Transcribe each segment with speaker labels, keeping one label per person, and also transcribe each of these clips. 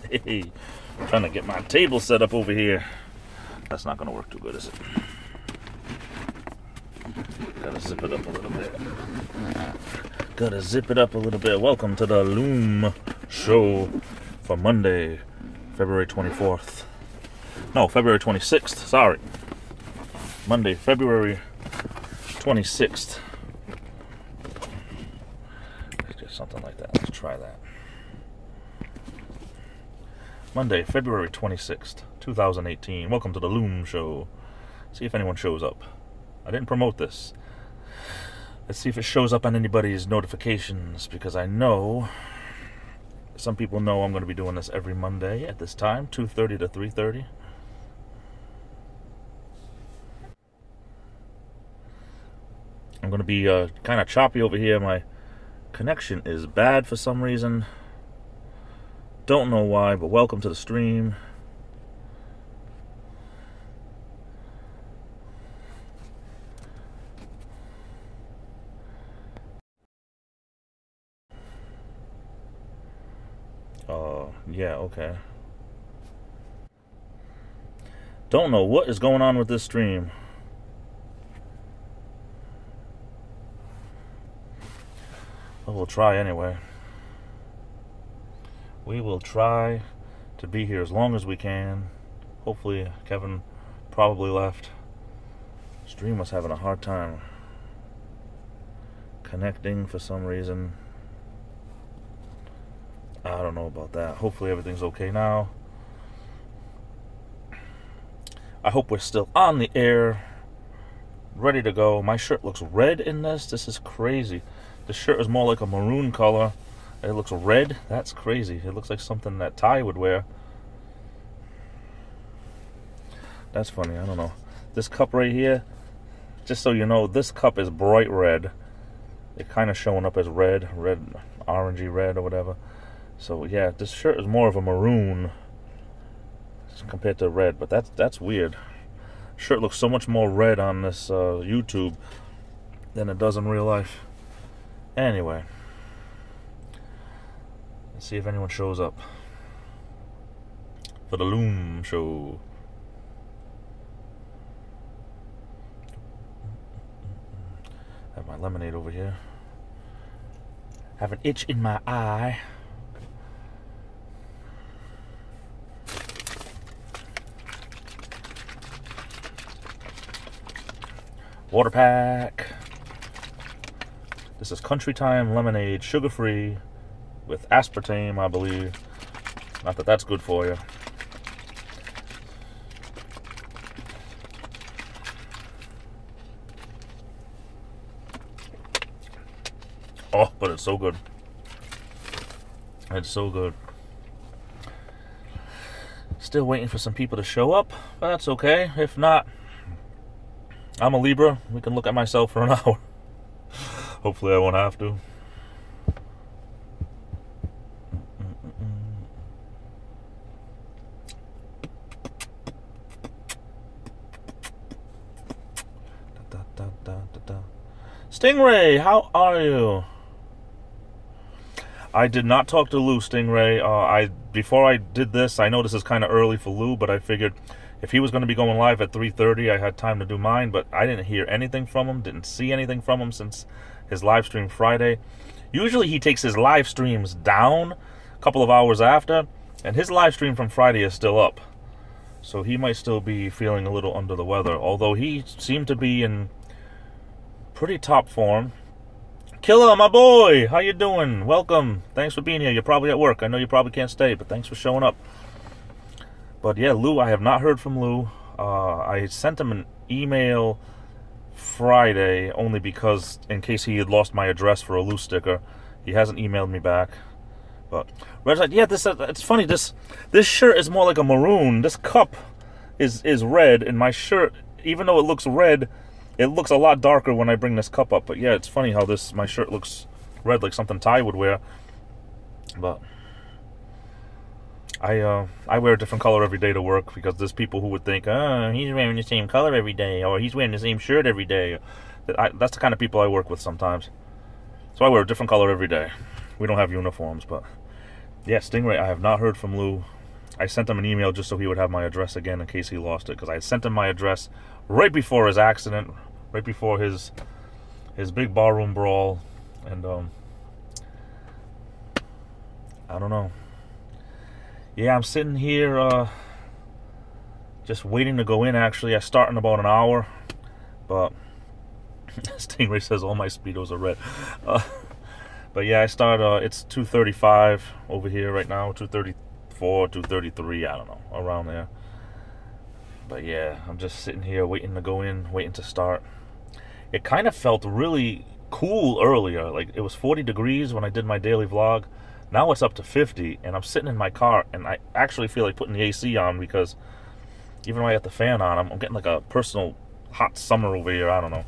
Speaker 1: Hey, I'm trying to get my table set up over here. That's not going to work too good, is it? Gotta zip it up a little bit. Gotta zip it up a little bit. Welcome to the Loom show for Monday, February 24th. No, February 26th. Sorry. Monday, February 26th. Let's get something like that. Let's try that. Monday, February 26th, 2018. Welcome to the Loom show. See if anyone shows up. I didn't promote this. Let's see if it shows up on anybody's notifications, because I know some people know I'm going to be doing this every Monday at this time, 2:30 to 3:30. I'm going to be kind of choppy over here. My connection is bad for some reason. Don't know why, but welcome to the stream. Yeah, okay. Don't know what is going on with this stream. But we'll try anyway. We will try to be here as long as we can. Hopefully, Kevin probably left. Stream was having a hard time connecting for some reason. I don't know about that. Hopefully everything's okay now. I hope we're still on the air, ready to go. My shirt looks red in this. This is crazy. The shirt is more like a maroon color. It looks red. That's crazy. It looks like something that Ty would wear. That's funny. I don't know. This cup right here, just so you know, this cup is bright red. It's kind of showing up as red, orangey red or whatever. So yeah, this shirt is more of a maroon compared to red, but that's weird. Shirt looks so much more red on this YouTube than it does in real life. Anyway, let's see if anyone shows up for the Loom show. I have my lemonade over here. Have an itch in my eye. Water pack. This is Country Time lemonade, sugar-free, with aspartame, I believe. Not that that's good for you. Oh, but it's so good. It's so good. Still waiting for some people to show up, but that's okay. If not, I'm a Libra. We can look at myself for an hour. Hopefully I won't have to. Stingray, how are you? I did not talk to Lou, Stingray. Before I did this, I know this is kind of early for Lou, but I figured if he was going to be going live at 3:30, I had time to do mine, but I didn't hear anything from him, didn't see anything from him since his live stream Friday. Usually he takes his live streams down a couple of hours after, and his live stream from Friday is still up. So he might still be feeling a little under the weather, although he seemed to be in pretty top form. Killer, my boy, how you doing? Welcome. Thanks for being here. You're probably at work. I know you probably can't stay, but thanks for showing up. But yeah, Lou, I have not heard from Lou. I sent him an email Friday only because in case he had lost my address for a Lou sticker. He hasn't emailed me back. But Red's like, yeah, it's funny. This shirt is more like a maroon. This cup is red, and my shirt, even though it looks red, it looks a lot darker when I bring this cup up. But yeah, it's funny how my shirt looks red, like something Ty would wear. But I wear a different color every day to work because there's people who would think, oh, he's wearing the same color every day, or he's wearing the same shirt every day. That's the kind of people I work with sometimes. So I wear a different color every day. We don't have uniforms, but Yeah, Stingray, I have not heard from Lou. I sent him an email just so he would have my address again in case he lost it, because I sent him my address right before his accident, right before his big barroom brawl, and I don't know. Yeah, I'm sitting here just waiting to go in. Actually, I start in about an hour, but Stingray says all my Speedos are red. But yeah, I start. It's 2:35 over here right now. 2:34, 2:33. I don't know, around there. But yeah, I'm just sitting here waiting to go in, waiting to start. It kind of felt really cool earlier. Like it was 40 degrees when I did my daily vlog. Now it's up to 50, and I'm sitting in my car, and I actually feel like putting the AC on, because even when I got the fan on, I'm getting like a personal hot summer over here. I don't know.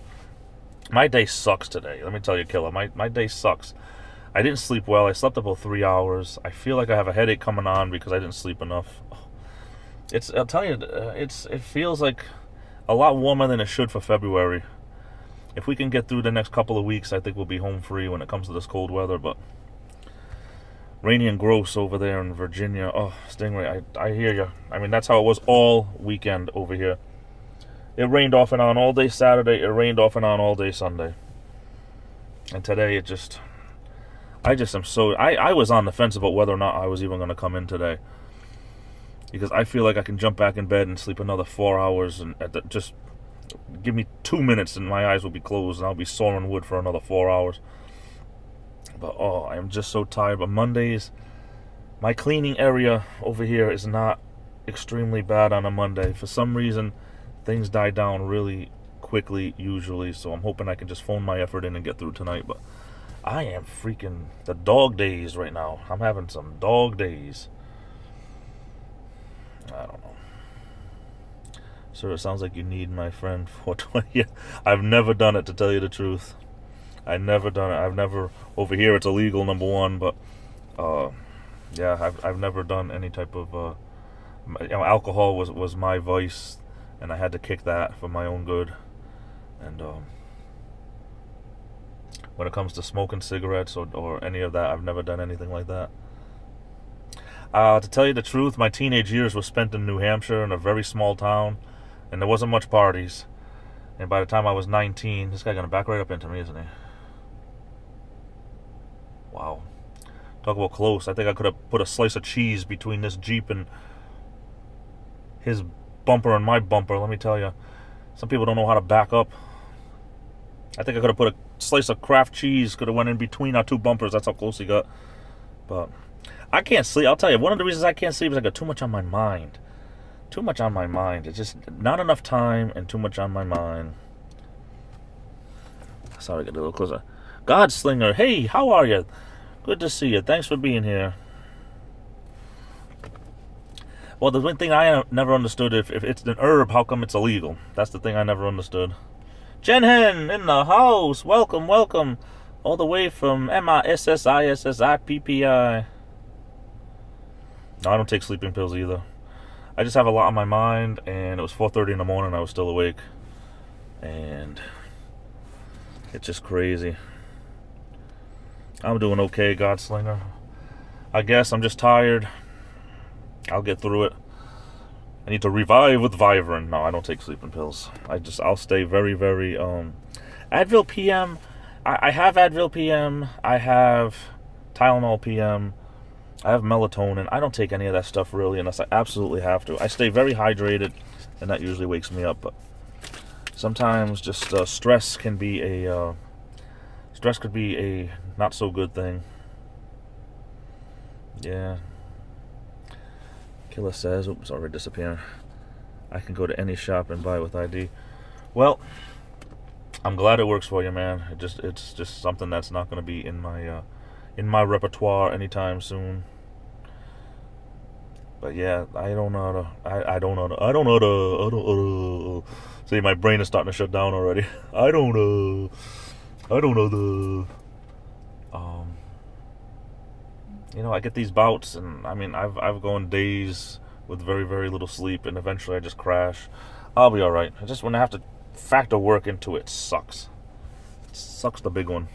Speaker 1: My day sucks today. Let me tell you, Killer. My day sucks. I didn't sleep well. I slept about 3 hours. I feel like I have a headache coming on because I didn't sleep enough. I'll tell you, it feels like a lot warmer than it should for February. If we can get through the next couple of weeks, I think we'll be home free when it comes to this cold weather. But rainy and gross over there in Virginia. Oh, Stingray, I hear you. I mean, that's how it was all weekend over here. It rained off and on all day Saturday. It rained off and on all day Sunday. And today I was on the fence about whether or not I was even going to come in today. Because I feel like I can jump back in bed and sleep another 4 hours, and just give me 2 minutes and my eyes will be closed and I'll be sawing wood for another 4 hours. But oh, I am just so tired. But Mondays, my cleaning area over here is not extremely bad on a Monday. For some reason, things die down really quickly usually, so I'm hoping I can just phone my effort in and get through tonight. But I am freaking the dog days right now. I'm having some dog days. I don't know. Sir, it sounds like you need my friend 420. I've never done it, to tell you the truth. I've never done it. I've never, over here it's illegal, number one, but yeah, I've never done any type of alcohol was my vice, and I had to kick that for my own good. And when it comes to smoking cigarettes or any of that, I've never done anything like that. To tell you the truth, my teenage years were spent in New Hampshire, in a very small town, and there wasn't much parties. And by the time I was 19, this guy gonna back right up into me, isn't he? Wow. Talk about close. I think I could have put a slice of cheese between this Jeep and his bumper and my bumper, let me tell you. Some people don't know how to back up. I think I could have put a slice of Kraft cheese, could have went in between our two bumpers. That's how close he got. But I can't sleep. I'll tell you, one of the reasons I can't sleep is I got too much on my mind. Too much on my mind. It's just not enough time and too much on my mind. Sorry, get a little closer. Godslinger, hey, how are you? Good to see you. Thanks for being here. Well, the one thing I never understood, if it's an herb, how come it's illegal? That's the thing I never understood. Jenhen in the house. Welcome, welcome. All the way from MISSISSIPPI. No, I don't take sleeping pills either. I just have a lot on my mind, and it was 4:30 in the morning. I was still awake, and it's just crazy. I'm doing okay, Godslinger. I guess I'm just tired. I'll get through it. I need to revive with Vivarin. No, I don't take sleeping pills. I'll stay very, very, Advil PM. I have Advil PM. I have Tylenol PM. I have melatonin. I don't take any of that stuff really unless I absolutely have to. I stay very hydrated, and that usually wakes me up. But sometimes just stress could be a not so good thing. Yeah. Killer says, oops, already disappearing. I can go to any shop and buy with ID. Well, I'm glad it works for you, man. It's just something that's not going to be in my repertoire anytime soon. But yeah, I don't know how to. See, my brain is starting to shut down already. I don't know. I get these bouts, and I mean, I've gone days with very, very little sleep, and eventually I just crash. I'll be all right. Just when I have to factor work into it, sucks. It sucks, the big one.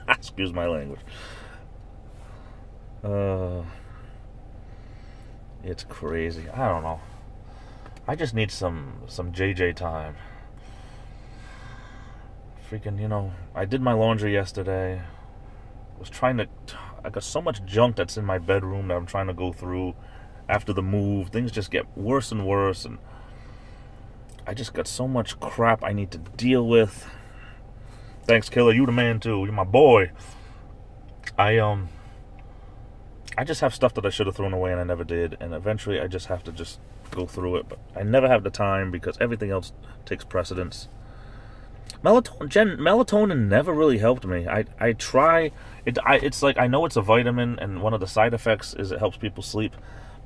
Speaker 1: Excuse my language. It's crazy. I don't know. I just need some JJ time. Freaking, you know, I did my laundry yesterday. I got so much junk that's in my bedroom that I'm trying to go through after the move. Things just get worse and worse, and I just got so much crap I need to deal with. Thanks, Killer. You the man too. You're my boy. I just have stuff that I should have thrown away and I never did, and eventually I just have to just go through it. But I never have the time because everything else takes precedence. Melatonin never really helped me. I try. It's like, I know it's a vitamin, and one of the side effects is it helps people sleep.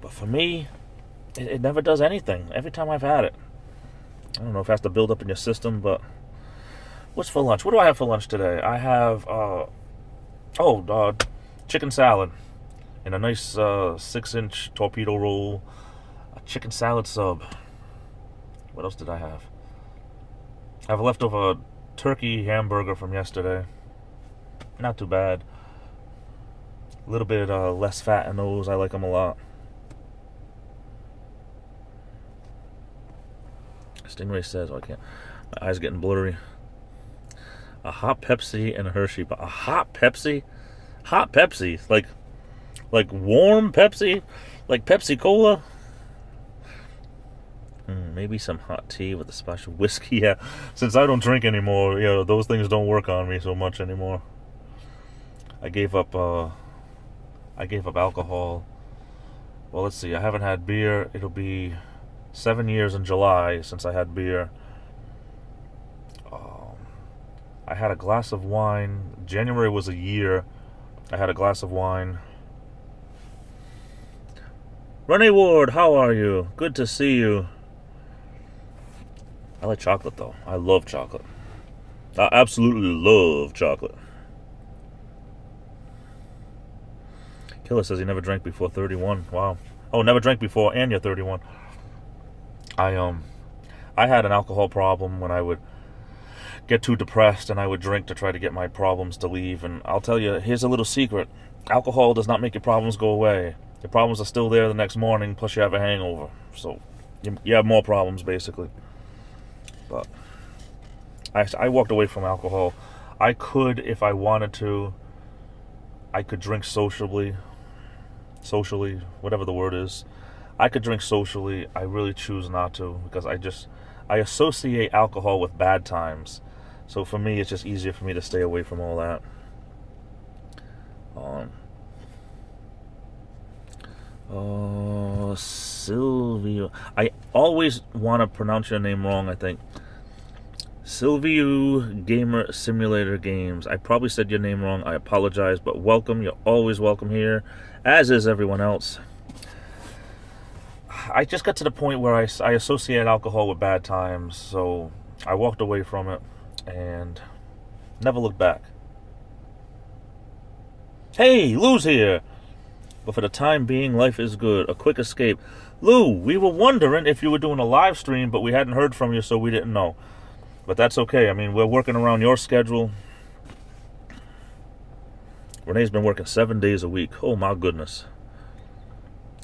Speaker 1: But for me, it never does anything. Every time I've had it. I don't know if it has to build up in your system, but... What's for lunch? What do I have for lunch today? I have, chicken salad. And a nice 6-inch torpedo roll. A chicken salad sub. What else did I have? I have a leftover turkey hamburger from yesterday. Not too bad. A little bit less fat in those. I like them a lot. Stingray says, oh, I can't. My eyes getting blurry. A hot Pepsi and a Hershey. But a hot Pepsi? Hot Pepsi? Like warm Pepsi? Like Pepsi Cola? Maybe some hot tea with a splash of whiskey. Yeah, since I don't drink anymore, you know, those things don't work on me so much anymore. I gave up alcohol. Well, let's see. I haven't had beer. It'll be 7 years in July since I had beer. I had a glass of wine. January was a year. I had a glass of wine. Renee Ward, how are you? Good to see you. I like chocolate, though. I love chocolate. I absolutely love chocolate. Killer says he never drank before 31. Wow. Oh, never drank before, and you're 31. I had an alcohol problem when I would get too depressed, and I would drink to try to get my problems to leave. And I'll tell you, here's a little secret. Alcohol does not make your problems go away. Your problems are still there the next morning, plus you have a hangover. So you have more problems, basically. But I walked away from alcohol. I could, if I wanted to, I could drink socially, whatever the word is. I could drink socially. I really choose not to, because I associate alcohol with bad times. So for me, it's just easier for me to stay away from all that. Silvio. I always want to pronounce your name wrong, I think. Silvio Gamer Simulator Games. I probably said your name wrong. I apologize, but welcome. You're always welcome here, as is everyone else. I just got to the point where I associate alcohol with bad times, so I walked away from it and never looked back. Hey, Lou's here! But for the time being, life is good. A quick escape. Lou, we were wondering if you were doing a live stream, but we hadn't heard from you, so we didn't know. But that's okay. I mean, we're working around your schedule. Renee's been working 7 days a week. Oh, my goodness.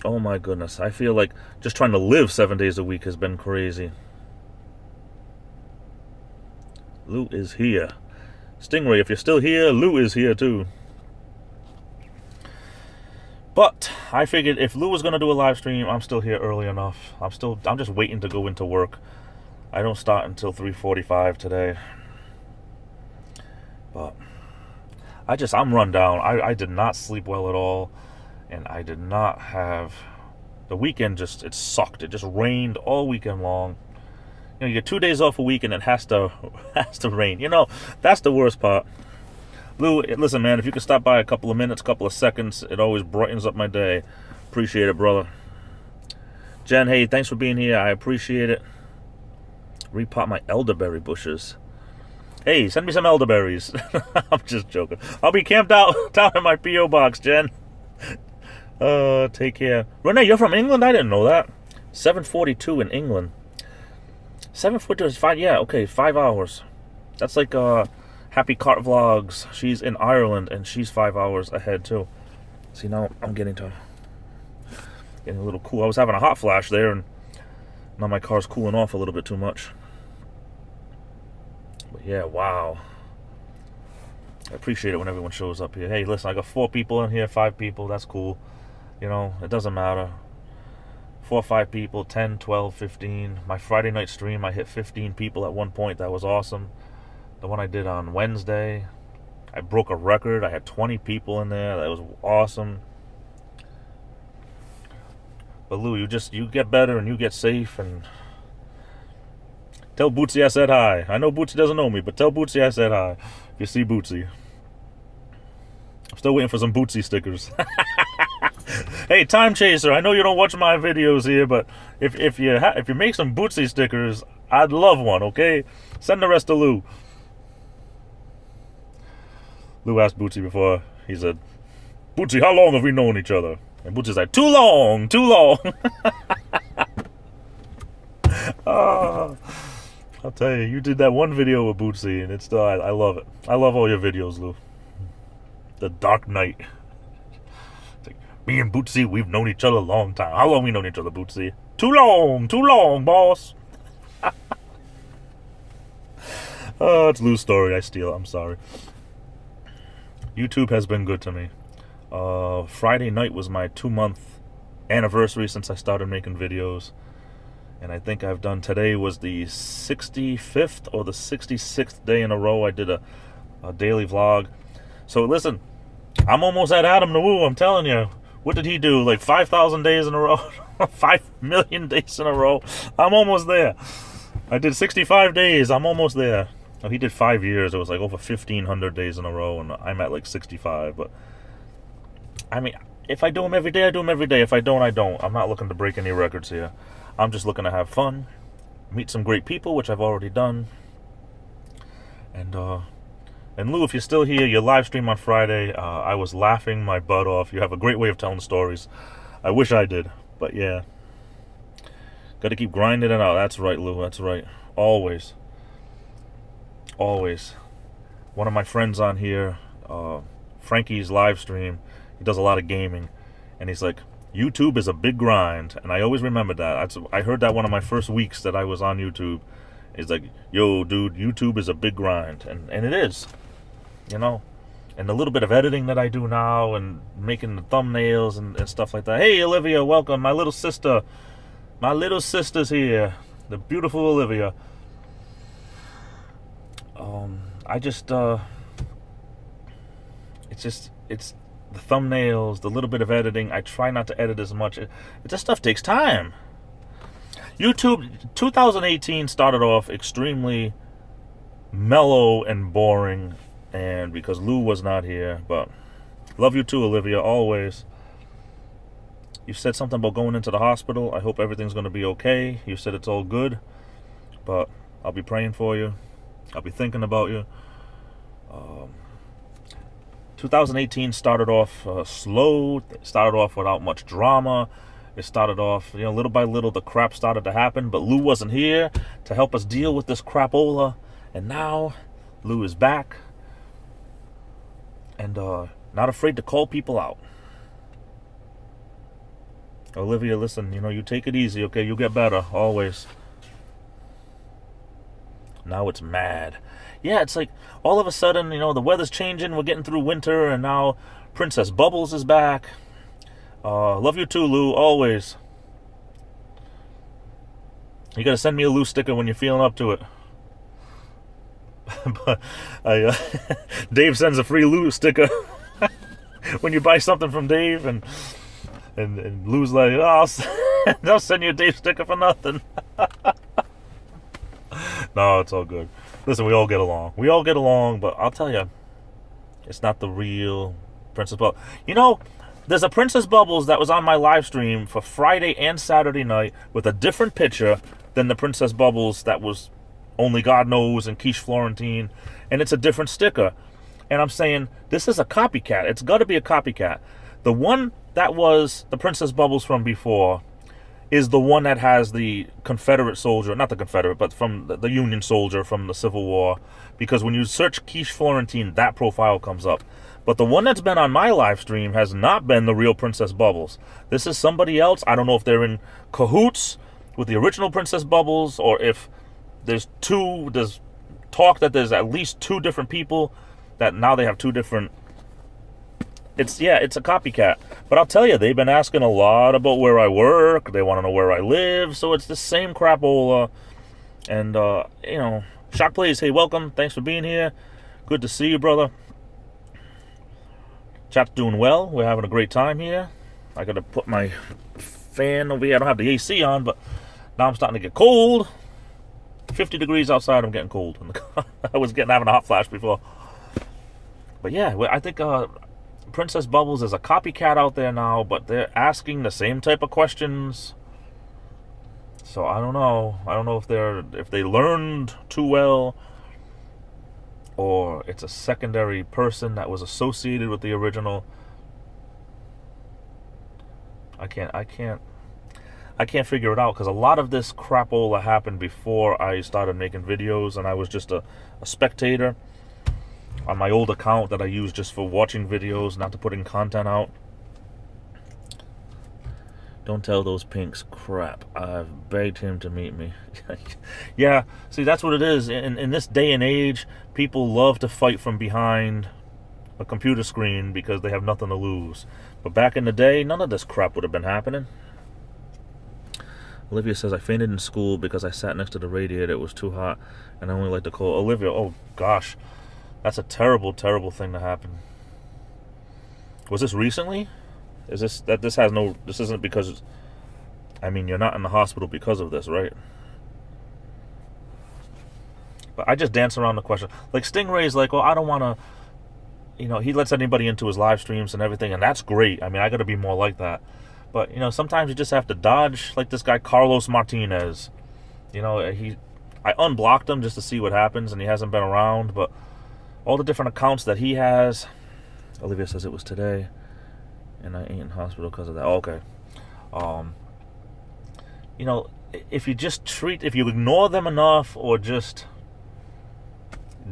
Speaker 1: Oh, my goodness. I feel like just trying to live 7 days a week has been crazy. Lou is here. Stingray, if you're still here, Lou is here, too. But I figured if Lou was going to do a live stream, I'm still here early enough. I'm just waiting to go into work. I don't start until 3:45 today. But I'm run down. I did not sleep well at all. And I did not have... The weekend it sucked. It just rained all weekend long. You know, you get 2 days off a week and it has to rain. You know, that's the worst part. Lou, listen, man, if you could stop by a couple of minutes, couple of seconds, it always brightens up my day. Appreciate it, brother. Jen, hey, thanks for being here. I appreciate it. Repot my elderberry bushes. Hey, send me some elderberries. I'm just joking. I'll be camped out down in my P.O. box, Jen. Take care. Renee, you're from England? I didn't know that. 7:42 in England. 7:42 is 5, yeah, okay, 5 hours. That's like, Happy Cart Vlogs. She's in Ireland, and she's 5 hours ahead, too. See, now I'm getting to... Getting a little cool. I was having a hot flash there, and now my car's cooling off a little bit too much. But yeah, wow. I appreciate it when everyone shows up here. Hey, listen, I got 4 people in here, 5 people. That's cool. You know, it doesn't matter. 4 or 5 people, 10, 12, 15. My Friday night stream, I hit 15 people at one point. That was awesome. The one I did on Wednesday, I broke a record. I had 20 people in there. That was awesome. But Lou, you get better and you get safe, and tell Bootsy I said hi. I know Bootsy doesn't know me, but tell Bootsy I said hi. If you see Bootsy. I'm still waiting for some Bootsy stickers. Hey, Time Chaser, I know you don't watch my videos here, but if you make some Bootsy stickers, I'd love one, okay? Send the rest to Lou. Lou asked Bootsy before. He said, Bootsy, how long have we known each other? And Bootsy's like, too long, too long. Oh, I'll tell you, you did that one video with Bootsy, and it's still, I love it. I love all your videos, Lou. The Dark Knight. It's like, me and Bootsy, we've known each other a long time. How long we known each other, Bootsy? Too long, boss. Oh, it's Lou's story. I steal it. I'm sorry. YouTube has been good to me. Friday night was my 2-month anniversary since I started making videos. And I think I've done, today was the 65th or the 66th day in a row I did a daily vlog. So listen, I'm almost at Adam the Woo, I'm telling you. What did he do? Like 5,000 days in a row? 5 million days in a row? I'm almost there. I did 65 days. I'm almost there. Oh, he did 5 years. It was like over 1,500 days in a row, and I'm at like 65. But I mean, if I do them every day, I do them every day. If I don't, I don't. I'm not looking to break any records here. I'm just looking to have fun, meet some great people, which I've already done. And Lou, if you're still here, your live stream on Friday, I was laughing my butt off. You have a great way of telling stories. I wish I did, but yeah. Got to keep grinding it out. That's right, Lou. That's right. Always. Always. One of my friends on here, Frankie's live stream, he does a lot of gaming, and he's like, YouTube is a big grind, and I always remember that. I heard that one of my first weeks that I was on YouTube. He's like, yo, dude, YouTube is a big grind, and it is, you know. And the little bit of editing that I do now, and making the thumbnails and stuff like that. Hey, Olivia, welcome, my little sister. My little sister's here, the beautiful Olivia. It's the thumbnails, the little bit of editing. I try not to edit as much. This stuff takes time. YouTube 2018 started off extremely mellow and boring, and because Lou was not here. But love you too, Olivia, always. You said something about going into the hospital. I hope everything's going to be okay. You said it's all good, but I'll be praying for you. I'll be thinking about you. 2018 started off slow. It started off without much drama. It started off, little by little, the crap started to happen. But Lou wasn't here to help us deal with this crapola. And now Lou is back. And not afraid to call people out. Olivia, listen, you take it easy, okay? You'll get better, always. Now it's mad. Yeah, it's like, all of a sudden, the weather's changing, we're getting through winter, and now Princess Bubbles is back. Love you too, Lou, always. You gotta send me a Lou sticker when you're feeling up to it. But Dave sends a free Lou sticker when you buy something from Dave, and Lou's like, oh, I'll send you a Dave sticker for nothing. No, it's all good. Listen, we all get along. We all get along, but I'll tell you, it's not the real Princess Bubbles. There's a Princess Bubbles that was on my live stream for Friday and Saturday night with a different picture than the Princess Bubbles that was Only God Knows and Quiche Florentine, and it's a different sticker. And I'm saying, this is a copycat. It's got to be a copycat. The one that was the Princess Bubbles from before is the one that has the Confederate soldier, not the Confederate, but from the Union soldier from the Civil War. Because when you search Quiche Florentine, that profile comes up. But the one that's been on my live stream has not been the real Princess Bubbles. This is somebody else. I don't know if they're in cahoots with the original Princess Bubbles, or if there's talk that there's at least 2 different people that now they have 2 different. It's a copycat. But I'll tell you, they've been asking a lot about where I work. They want to know where I live. So it's the same crapola. And, Shock Plays, hey, welcome. Thanks for being here. Good to see you, brother. Chat's doing well. We're having a great time here. I got to put my fan over here. I don't have the AC on, but now I'm starting to get cold. 50 degrees outside, I'm getting cold. I was having a hot flash before. But yeah, I think Princess Bubbles is a copycat out there now, but they're asking the same type of questions. So I don't know. I don't know if they learned too well, or it's a secondary person that was associated with the original. I can't figure it out, because a lot of this crapola happened before I started making videos, and I was just a spectator on my old account that I use just for watching videos, not to putting content out. Don't tell those pinks crap. I've begged him to meet me. Yeah, see, that's what it is. In this day and age, people love to fight from behind a computer screen because they have nothing to lose. But back in the day, none of this crap would have been happening. Olivia says, I fainted in school because I sat next to the radiator. It was too hot, and I only like to call Olivia. Oh, gosh. That's a terrible, terrible thing to happen. Was this recently? This isn't because, you're not in the hospital because of this, right? But I just dance around the question. Like, Stingray's like, well, I don't want to, he lets anybody into his live streams and everything, and that's great. I got to be more like that. But, sometimes you just have to dodge, like this guy, Carlos Martinez. I unblocked him just to see what happens, and he hasn't been around, but all the different accounts that he has. Olivia says it was today, and I ain't in hospital because of that. Oh, okay. If you ignore them enough, or just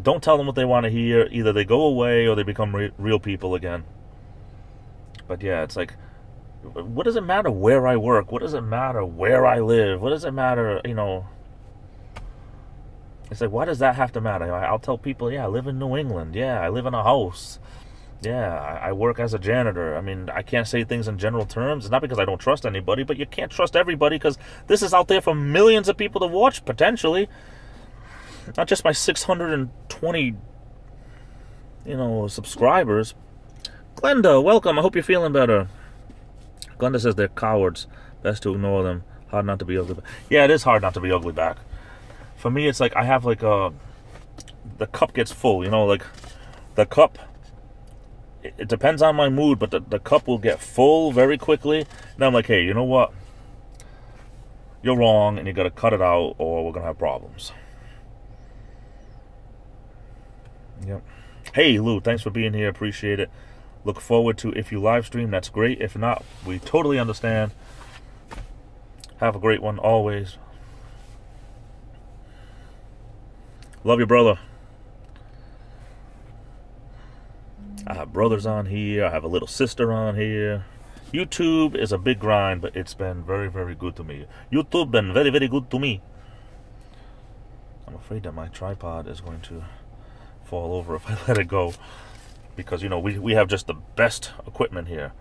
Speaker 1: don't tell them what they want to hear, either they go away or they become real people again. But yeah, it's like, what does it matter where I work? What does it matter where I live? What does it matter, It's like, why does that have to matter? I'll tell people, yeah, I live in New England. Yeah, I live in a house. Yeah, I work as a janitor. I can't say things in general terms. It's not because I don't trust anybody, but you can't trust everybody, because this is out there for millions of people to watch, potentially. Not just my 620, subscribers. Glenda, welcome. I hope you're feeling better. Glenda says they're cowards. Best to ignore them. Hard not to be ugly back. Yeah, it is hard not to be ugly back. For me, it's like I have like the cup gets full, the cup, it depends on my mood, but the cup will get full very quickly. And I'm like, hey, you know what? You're wrong, and you got to cut it out, or we're going to have problems. Yep. Hey, Lou, thanks for being here. Appreciate it. Look forward to if you live stream. That's great. If not, we totally understand. Have a great one always. Love you, brother. I have brothers on here. I have a little sister on here. YouTube is a big grind, but it's been very, very good to me. YouTube been very, very good to me. I'm afraid that my tripod is going to fall over if I let it go, because we have just the best equipment here.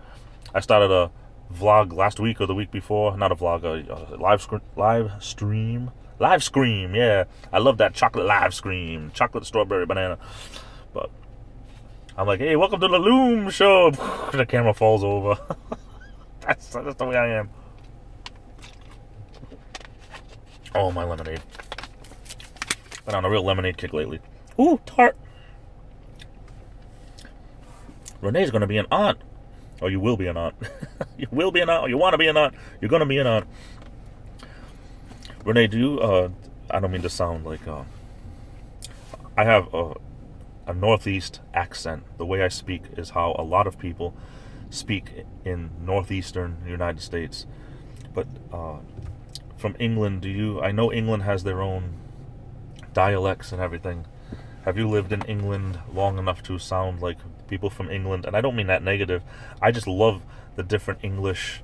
Speaker 1: I started a vlog last week or the week before. Not a vlog, a live scream. Yeah, I love that chocolate live scream, chocolate strawberry banana. But I'm like, hey, welcome to the Loom show. The camera falls over. that's the way I am. Oh, my lemonade. Been on a real lemonade kick lately. Ooh, tart. Renee's going to be an aunt. Or you will be an aunt. You will be an aunt, or you want to be an aunt. You're going to be an aunt. Renee, do you, I don't mean to sound like, I have a Northeast accent. The way I speak is how a lot of people speak in Northeastern United States. But from England, I know England has their own dialects and everything. Have you lived in England long enough to sound like people from England? And I don't mean that negative. I just love the different English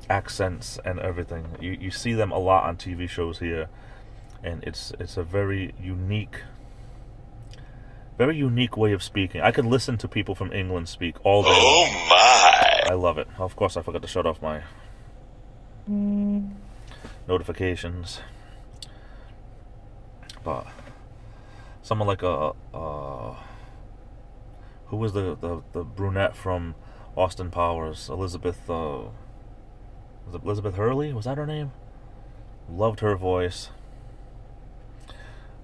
Speaker 1: accents and everything. You see them a lot on TV shows here, and it's a very unique way of speaking. I could listen to people from England speak all day long.
Speaker 2: Oh my!
Speaker 1: I love it. Of course, I forgot to shut off my notifications. But someone like who was the brunette from Austin Powers? Elizabeth Hurley? Was that her name? Loved her voice.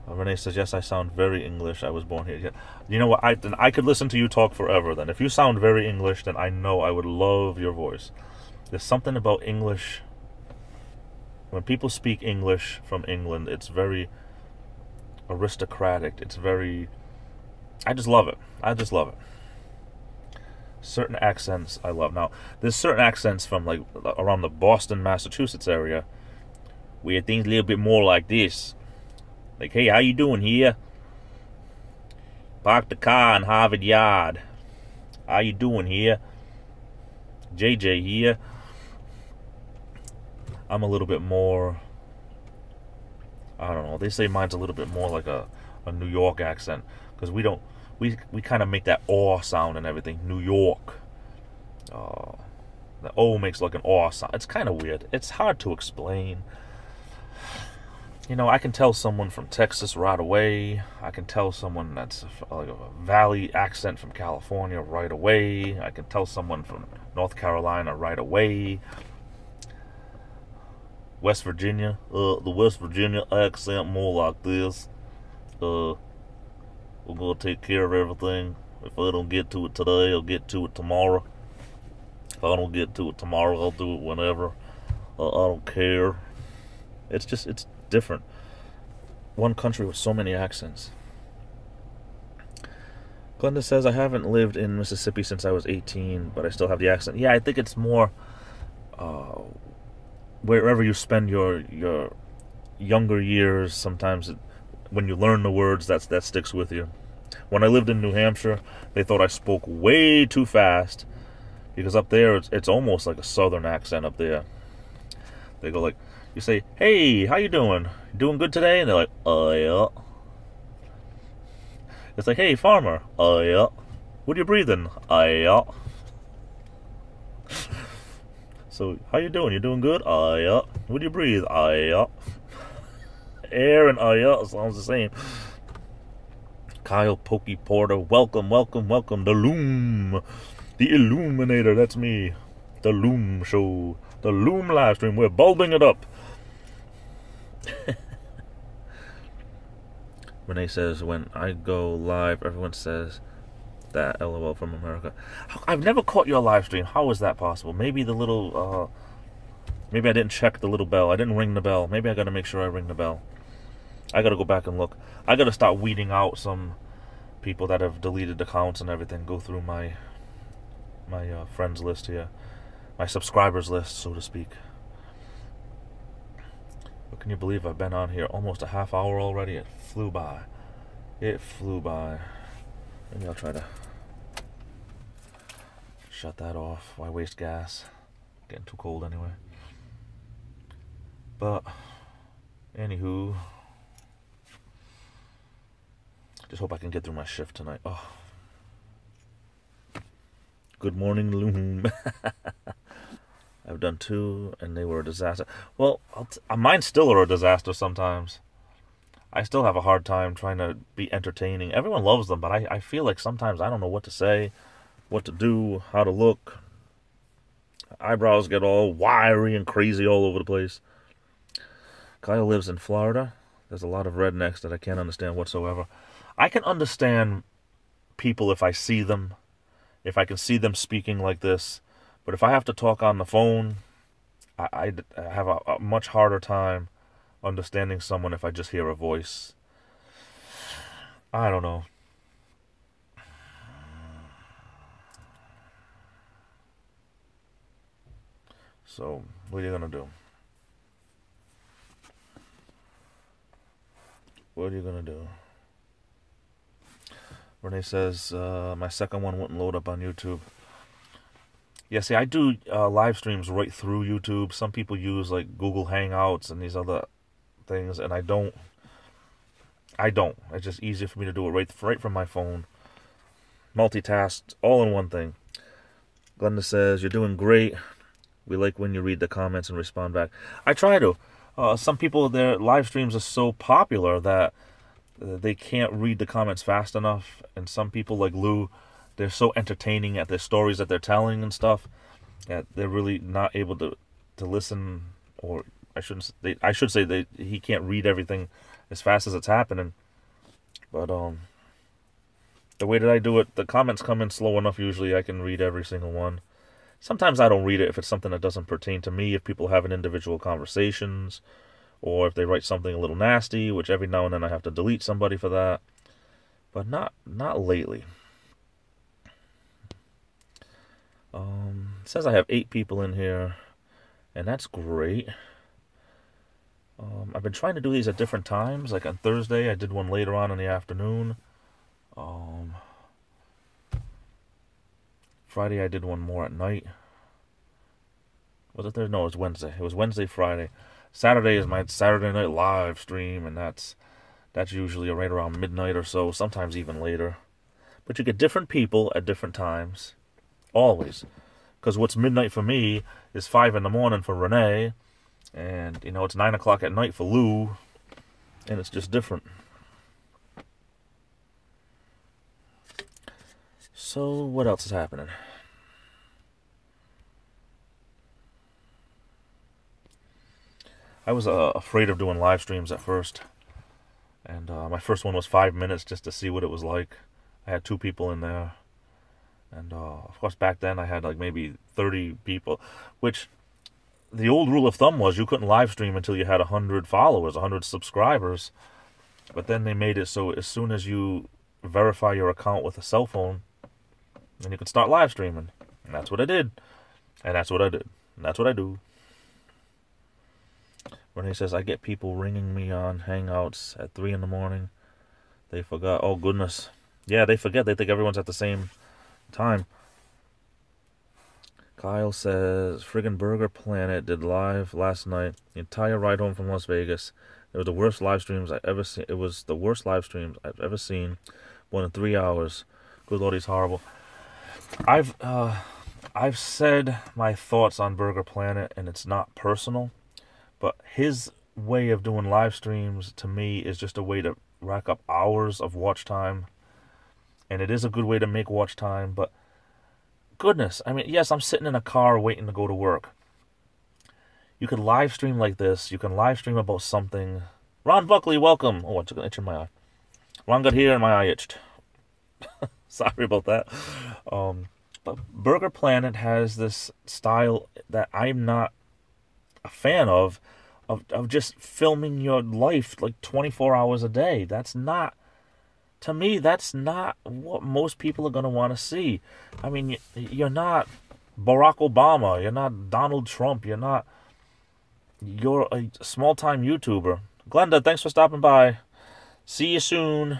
Speaker 1: Renee says, yes, I sound very English. I was born here. You know what? I could listen to you talk forever then. If you sound very English, then I know I would love your voice. There's something about English. When people speak English from England, it's very aristocratic. It's very... I just love it. I just love it. Certain accents I love. Now, there's certain accents from like around the Boston, Massachusetts area where things a little bit more like this. Like, hey, how you doing here? Park the car in Harvard Yard. How you doing here? JJ here. I'm a little bit more... I don't know. They say mine's a little bit more like a New York accent. Because we don't... We kind of make that aw sound and everything. New York. The O makes like an aw sound. It's kind of weird. It's hard to explain. You know, I can tell someone from Texas right away. I can tell someone that's like a valley accent from California right away. I can tell someone from North Carolina right away. West Virginia, the West Virginia accent more like this. We're gonna take care of everything. If I don't get to it today, I'll get to it tomorrow. If I don't get to it tomorrow, I'll do it whenever. I don't care. It's different. One country with so many accents. Glenda says, I haven't lived in Mississippi since I was 18, but I still have the accent. Yeah, I think it's more wherever you spend your younger years, sometimes when you learn the words, that sticks with you. When I lived in New Hampshire, they thought I spoke way too fast, because up there, it's almost like a southern accent up there. They go like, you say, hey, how you doing? You doing good today? And they're like, yeah. It's like, hey, farmer. Yeah. What are you breathing? Yeah. So, how you doing? You doing good? Yeah. What do you breathe? Yeah. Air and yeah sounds the same. Kyle Pokey Porter, welcome. The Loom. The Illuminator, that's me. The Loom show. The Loom live stream. We're bulbing it up. Renee says, when I go live, everyone says that. LOL from America. I've never caught your live stream. How is that possible? Maybe the little, maybe I didn't check the little bell. I didn't ring the bell. Maybe I gotta make sure I ring the bell. I gotta go back and look. I gotta start weeding out some people that have deleted accounts and everything. Go through my friends list here. My subscribers list, so to speak. But can you believe I've been on here almost a half hour already? It flew by. Maybe I'll try to shut that off. Why waste gas? Getting too cold anyway. But, anywho, just hope I can get through my shift tonight. Oh. Good morning, Loom. I've done 2, and they were a disaster. Well, mine still are a disaster sometimes. I still have a hard time trying to be entertaining. Everyone loves them, but I feel like sometimes I don't know what to say, what to do, how to look. Eyebrows get all wiry and crazy all over the place. Kyle lives in Florida. There's a lot of rednecks that I can't understand whatsoever. I can understand people if I see them, if I can see them speaking like this. But if I have to talk on the phone, I have a much harder time understanding someone if I just hear a voice. I don't know. So, what are you gonna do? What are you gonna do? Renee says, my second one wouldn't load up on YouTube. Yeah, see, I do live streams right through YouTube. Some people use like Google Hangouts and these other things, and I don't. It's just easier for me to do it right from my phone. Multitask, all in one thing. Glenda says, you're doing great. We like when you read the comments and respond back. I try to. Some people, their live streams are so popular that they can't read the comments fast enough. And some people, like Lou, they're so entertaining at their stories that they're telling and stuff that they're really not able to listen. Or I should say he can't read everything as fast as it's happening. But the way that I do it, the comments come in slow enough usually I can read every single one. Sometimes I don't read it if it's something that doesn't pertain to me, if people have individual conversations, or if they write something a little nasty, which every now and then I have to delete somebody for that. But not lately. It says I have 8 people in here, and that's great. I've been trying to do these at different times. Like on Thursday, I did one later on in the afternoon. Friday, I did one more at night. Was it Thursday? No, it was Wednesday. It was Wednesday, Friday. Saturday is my Saturday night live stream, and that's usually right around midnight or so, sometimes even later. But you get different people at different times. Always. Because what's midnight for me is 5 in the morning for Renee, and, it's 9 o'clock at night for Lou, and it's just different. So, what else is happening? I was afraid of doing live streams at first, and my first one was 5 minutes just to see what it was like. I had 2 people in there, and of course back then I had like maybe 30 people, which the old rule of thumb was you couldn't live stream until you had 100 followers, 100 subscribers. But then they made it so as soon as you verify your account with a cell phone, then you can start live streaming. And that's what I did. And that's what I did. And that's what I do. Renee says, I get people ringing me on Hangouts at 3 in the morning. They forgot. Oh, goodness. Yeah, they forget. They think everyone's at the same time. Kyle says, friggin' Burger Planet did live last night. The entire ride home from Las Vegas. It was the worst live streams I've ever seen. It was the worst live streams I've ever seen. More than 3 hours. Good Lord, he's horrible. I've said my thoughts on Burger Planet, and it's not personal. But his way of doing live streams, to me, is just a way to rack up hours of watch time. And it is a good way to make watch time, but goodness, I mean, yes, I'm sitting in a car waiting to go to work. You could live stream like this. You can live stream about something. Ron Buckley, welcome. Oh, I took an itch in my eye. Ron got here and my eye itched. Sorry about that. But Burger Planet has this style that I'm not a fan of just filming your life like 24 hours a day. That's not, to me, that's not what most people are going to want to see. I mean, you're not Barack Obama. You're not Donald Trump. You're a small-time YouTuber. Glenda, thanks for stopping by. See you soon.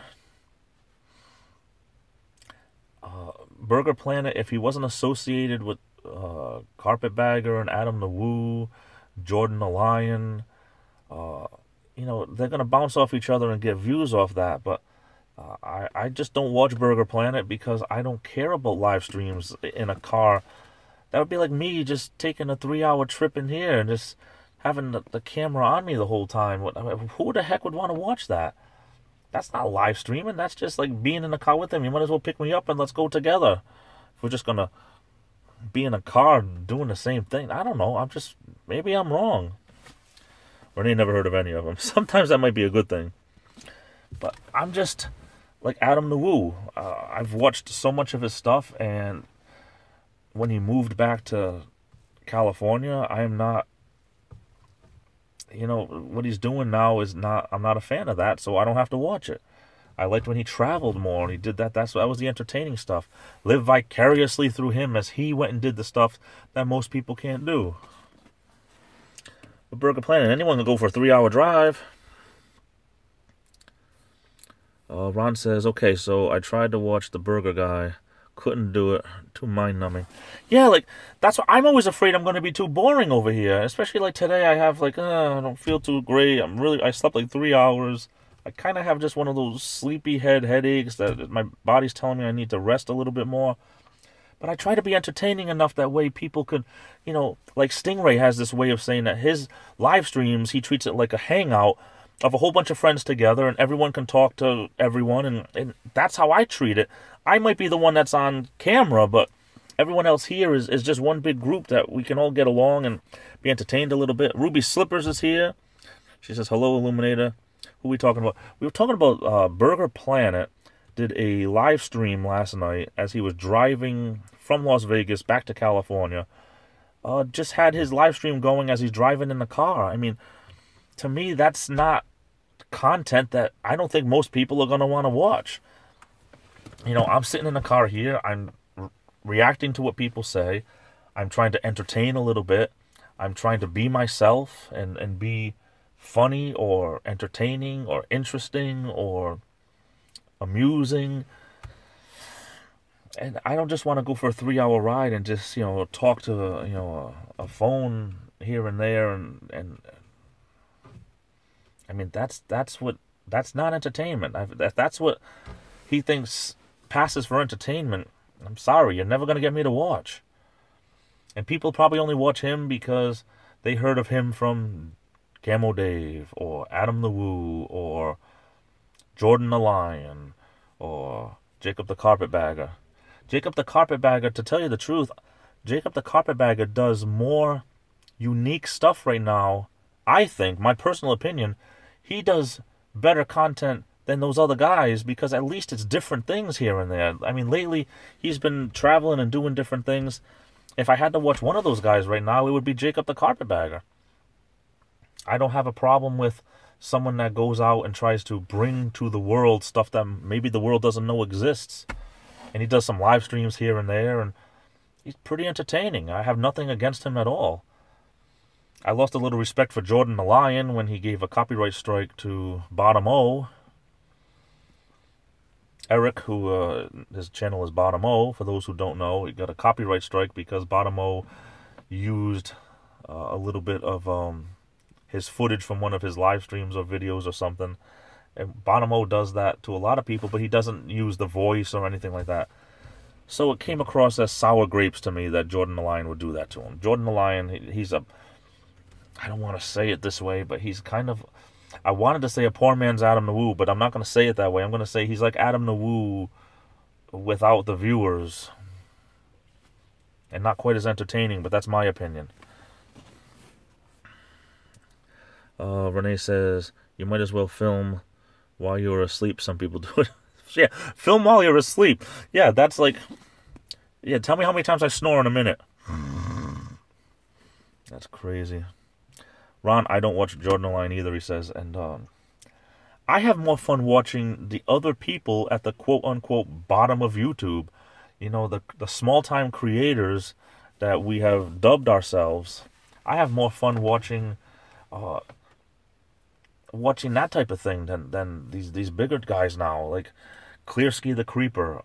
Speaker 1: Burger Planet, if he wasn't associated with Carpetbagger and Adam the Woo, Jordan the Lion, they're going to bounce off each other and get views off that. But I just don't watch Burger Planet because I don't care about live streams in a car. That would be like me just taking a 3-hour trip in here and just having the camera on me the whole time. Who the heck would want to watch that? That's not live streaming. That's just like being in the car with them. You might as well pick me up and let's go together. If we're just going to be in a car doing the same thing. I don't know. Maybe I'm wrong. Renee never heard of any of them. Sometimes that might be a good thing. But I'm just like Adam the Woo. I've watched so much of his stuff, and when he moved back to California, I'm not, what he's doing now I'm not a fan of that, so I don't have to watch it. I liked when he traveled more and he did that. That was the entertaining stuff. Live vicariously through him as he went and did the stuff that most people can't do. But Burger Planet, anyone can go for a 3-hour drive. Ron says, okay, so I tried to watch The Burger Guy. Couldn't do it. Too mind-numbing. Yeah, like, that's what I'm always afraid I'm going to be too boring over here. Especially, like, today I have, like, I don't feel too great. I slept, like, 3 hours. I kind of have just one of those sleepy headaches that my body's telling me I need to rest a little bit more. But I try to be entertaining enough that way people could, like Stingray has this way of saying that his live streams, he treats it like a hangout of a whole bunch of friends together and everyone can talk to everyone, and that's how I treat it. I might be the one that's on camera, but everyone else here is just one big group that we can all get along and be entertained a little bit. Ruby Slippers is here. She says, hello, Illuminator. Who are we talking about? We were talking about Burger Planet did a live stream last night as he was driving from Las Vegas back to California. Just had his live stream going as he's driving in the car. I mean, to me, that's not content that I don't think most people are going to want to watch. I'm sitting in the car here. I'm reacting to what people say. I'm trying to entertain a little bit. I'm trying to be myself and be funny or entertaining or interesting or amusing. And I don't just want to go for a 3-hour ride and just, talk to, a phone here and there. And I mean, that's not entertainment. That's what he thinks passes for entertainment. I'm sorry, you're never going to get me to watch. And people probably only watch him because they heard of him from Camo Dave or Adam the Woo or Jordan the Lion or Jacob the Carpetbagger. Jacob the Carpetbagger, to tell you the truth, Jacob the Carpetbagger does more unique stuff right now. I think, my personal opinion, he does better content than those other guys because at least it's different things here and there. I mean, lately he's been traveling and doing different things. If I had to watch one of those guys right now, it would be Jacob the Carpetbagger. I don't have a problem with someone that goes out and tries to bring to the world stuff that maybe the world doesn't know exists. And he does some live streams here and there, and he's pretty entertaining. I have nothing against him at all. I lost a little respect for Jordan the Lion when he gave a copyright strike to Bottom O. Eric, who his channel is Bottom O, for those who don't know, he got a copyright strike because Bottom O used a little bit of his footage from one of his live streams or videos or something. And Bottom O does that to a lot of people, but he doesn't use the voice or anything like that. So it came across as sour grapes to me that Jordan the Lion would do that to him. Jordan the Lion, he's a, I don't want to say it this way, but he's kind of, I wanted to say a poor man's Adam the Woo, but I'm not going to say it that way. I'm going to say he's like Adam the Woo without the viewers. And not quite as entertaining, but that's my opinion. Renee says, you might as well film while you're asleep. Some people do it. Yeah, film while you're asleep. Yeah, that's like, yeah, tell me how many times I snore in a minute. That's crazy. Ron, I don't watch Jordan the Lion either, he says. And I have more fun watching the other people at the quote-unquote bottom of YouTube. The small-time creators that we have dubbed ourselves. I have more fun watching that type of thing than these bigger guys now, like Clearski the Creeper.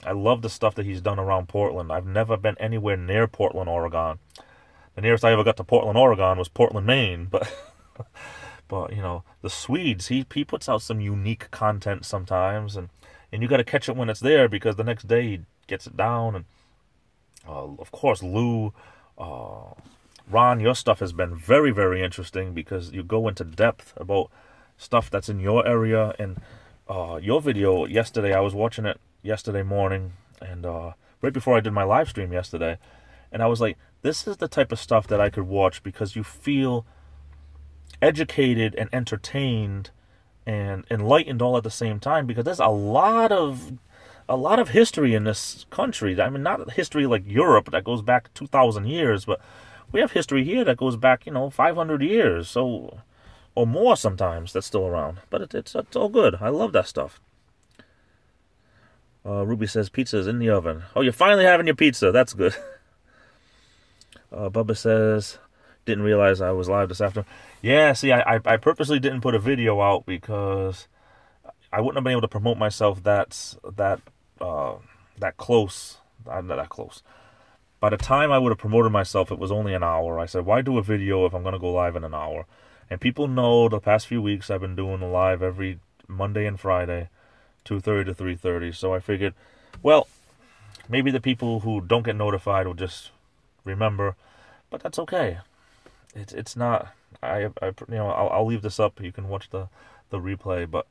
Speaker 1: I love the stuff that he's done around Portland. I've never been anywhere near Portland, Oregon. The nearest I ever got to Portland, Oregon was Portland, Maine. But the Swedes, he puts out some unique content sometimes, and you got to catch it when it's there because the next day he gets it down. And of course, Lou. Ron, your stuff has been very, very interesting because you go into depth about stuff that's in your area. And your video yesterday, I was watching it yesterday morning and right before I did my live stream yesterday. And I was like, this is the type of stuff that I could watch because you feel educated and entertained and enlightened all at the same time because there's a lot of history in this country. I mean, not history like Europe that goes back 2,000 years, but we have history here that goes back, 500 years, so, or more sometimes, that's still around. But it's all good. I love that stuff. Ruby says pizza is in the oven. Oh, you're finally having your pizza. That's good. Bubba says, didn't realize I was live this afternoon. Yeah, see, I purposely didn't put a video out because I wouldn't have been able to promote myself that close. Not that close. By the time I would have promoted myself, it was only an hour. I said, why do a video if I'm going to go live in an hour? And people know the past few weeks I've been doing a live every Monday and Friday, 2:30 to 3:30. So I figured, well, maybe the people who don't get notified will just remember, but that's okay. It's not. I'll leave this up. You can watch the replay, but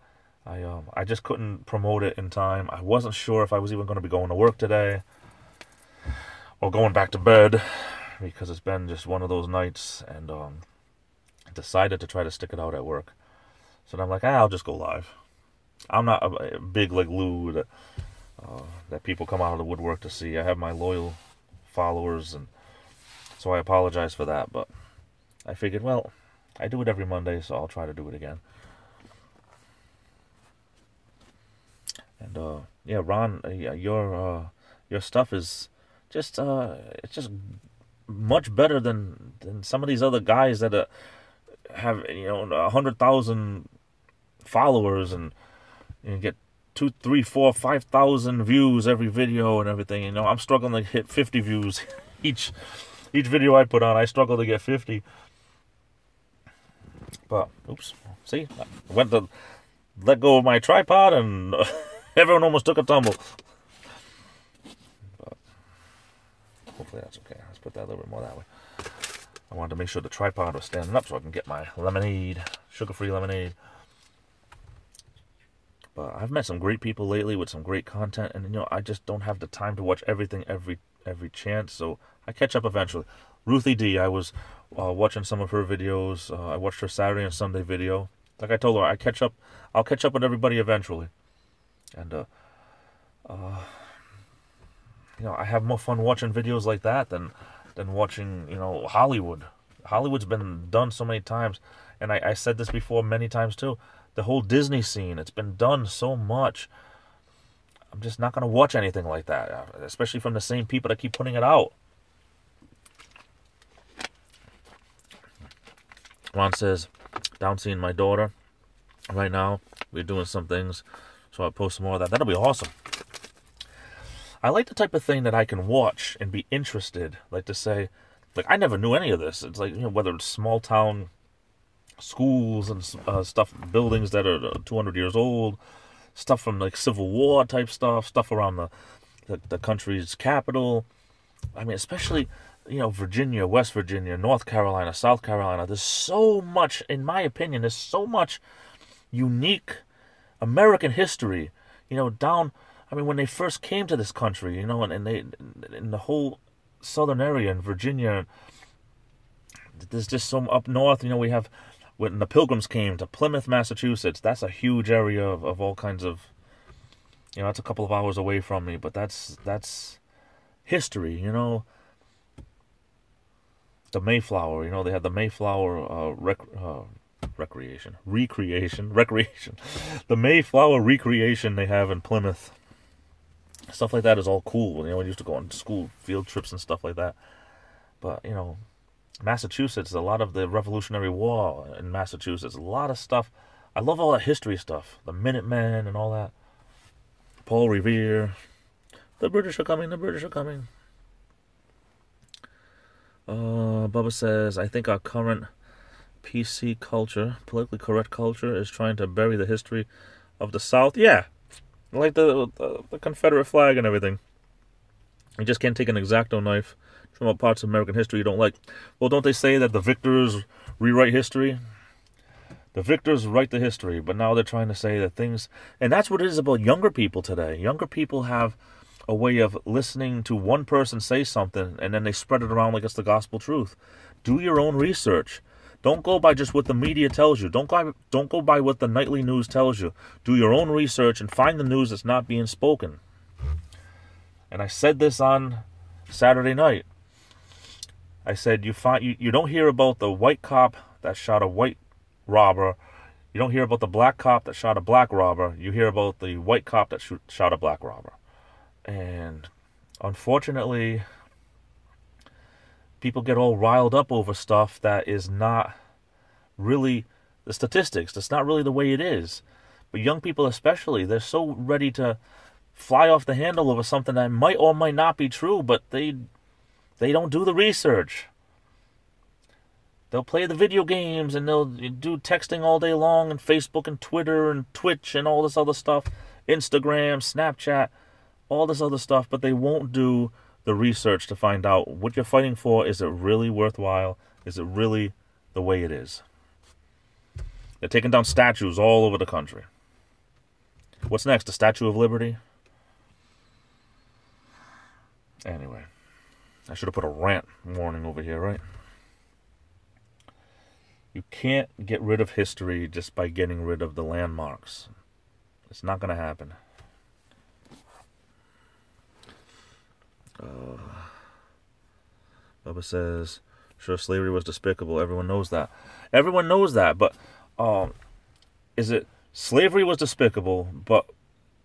Speaker 1: I just couldn't promote it in time. I wasn't sure if I was even going to be going to work today or going back to bed, because it's been just one of those nights, and I decided to try to stick it out at work. So then I'm like, I'll just go live. I'm not a big like Lou that people come out of the woodwork to see. I have my loyal followers, and so I apologize for that, but I figured, well, I do it every Monday, so I'll try to do it again. And yeah, Ron, your stuff is just it's just much better than some of these other guys that have 100,000 followers and get 2, 3, 4, 5,000 views every video and everything. I'm struggling to hit 50 views each video I put on. I struggle to get 50. But oops, see, I went to let go of my tripod and everyone almost took a tumble. But hopefully that's okay. Let's put that a little bit more that way. I wanted to make sure the tripod was standing up so I can get my lemonade, sugar-free lemonade. But I've met some great people lately with some great content, and I just don't have the time to watch everything every chance, so I catch up eventually. Ruthie D, I was watching some of her videos. I watched her Saturday and Sunday video. Like I told her, I'll catch up with everybody eventually. And I have more fun watching videos like that than watching Hollywood. Hollywood's been done so many times, and I said this before many times too. The whole Disney scene, it's been done so much. I'm just not going to watch anything like that, especially from the same people that keep putting it out. Ron says, down seeing my daughter right now. We're doing some things, so I'll post some more of that. That'll be awesome. I like the type of thing that I can watch and be interested. Like to say, like, I never knew any of this. It's like, whether it's small town schools and stuff, buildings that are 200 years old, stuff from like Civil War type stuff around the country's capital. I mean, especially, Virginia, West Virginia, North Carolina, South Carolina. There's so much, in my opinion, there's so much unique American history, when they first came to this country, and they, in the whole southern area in Virginia, there's just some up north, we have, when the Pilgrims came to Plymouth, Massachusetts, that's a huge area of all kinds of, that's a couple of hours away from me, but that's history, The Mayflower, they had the Mayflower recreation. The Mayflower recreation they have in Plymouth. Stuff like that is all cool. We used to go on school field trips and stuff like that. But, Massachusetts, a lot of the Revolutionary War in Massachusetts, a lot of stuff. I love all that history stuff. The Minutemen and all that. Paul Revere. The British are coming, the British are coming. Bubba says, I think our current PC culture, politically correct culture, is trying to bury the history of the South. Yeah, like the Confederate flag and everything. You just can't take an X-Acto knife, trim out parts of American history you don't like. Well, don't they say that the victors rewrite history? The victors write the history, but now they're trying to say that things... And that's what it is about younger people today. Younger people have a way of listening to one person say something, and then they spread it around like it's the gospel truth. Do your own research. Don't go by just what the media tells you. Don't go by what the nightly news tells you. Do your own research and find the news that's not being spoken. And I said this on Saturday night. I said you don't hear about the white cop that shot a white robber. You don't hear about the black cop that shot a black robber. You hear about the white cop that shot a black robber. And unfortunately, people get all riled up over stuff that is not really the statistics. That's not really the way it is. But young people especially, they're so ready to fly off the handle over something that might or might not be true, but they don't do the research. They'll play the video games and they'll do texting all day long and Facebook and Twitter and Twitch and all this other stuff, Instagram, Snapchat, all this other stuff, but they won't do the research to find out what you're fighting for. Is it really worthwhile? Is it really the way it is? They're taking down statues all over the country. What's next? The Statue of Liberty? Anyway, I should have put a rant warning over here, right? You can't get rid of history just by getting rid of the landmarks. It's not going to happen. Bubba says, sure, slavery was despicable. Everyone knows that. Everyone knows that, but is it slavery was despicable, but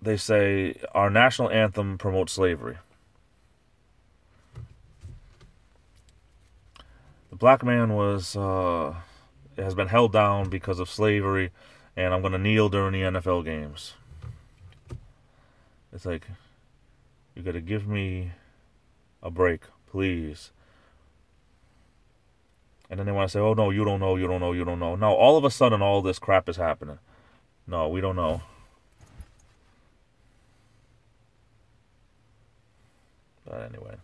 Speaker 1: they say our national anthem promotes slavery? The black man has been held down because of slavery, and I'm going to kneel during the NFL games. It's like, you got to give me a break, please. And then they want to say, oh, no, you don't know. No, all of a sudden, all this crap is happening. No, we don't know. But anyway,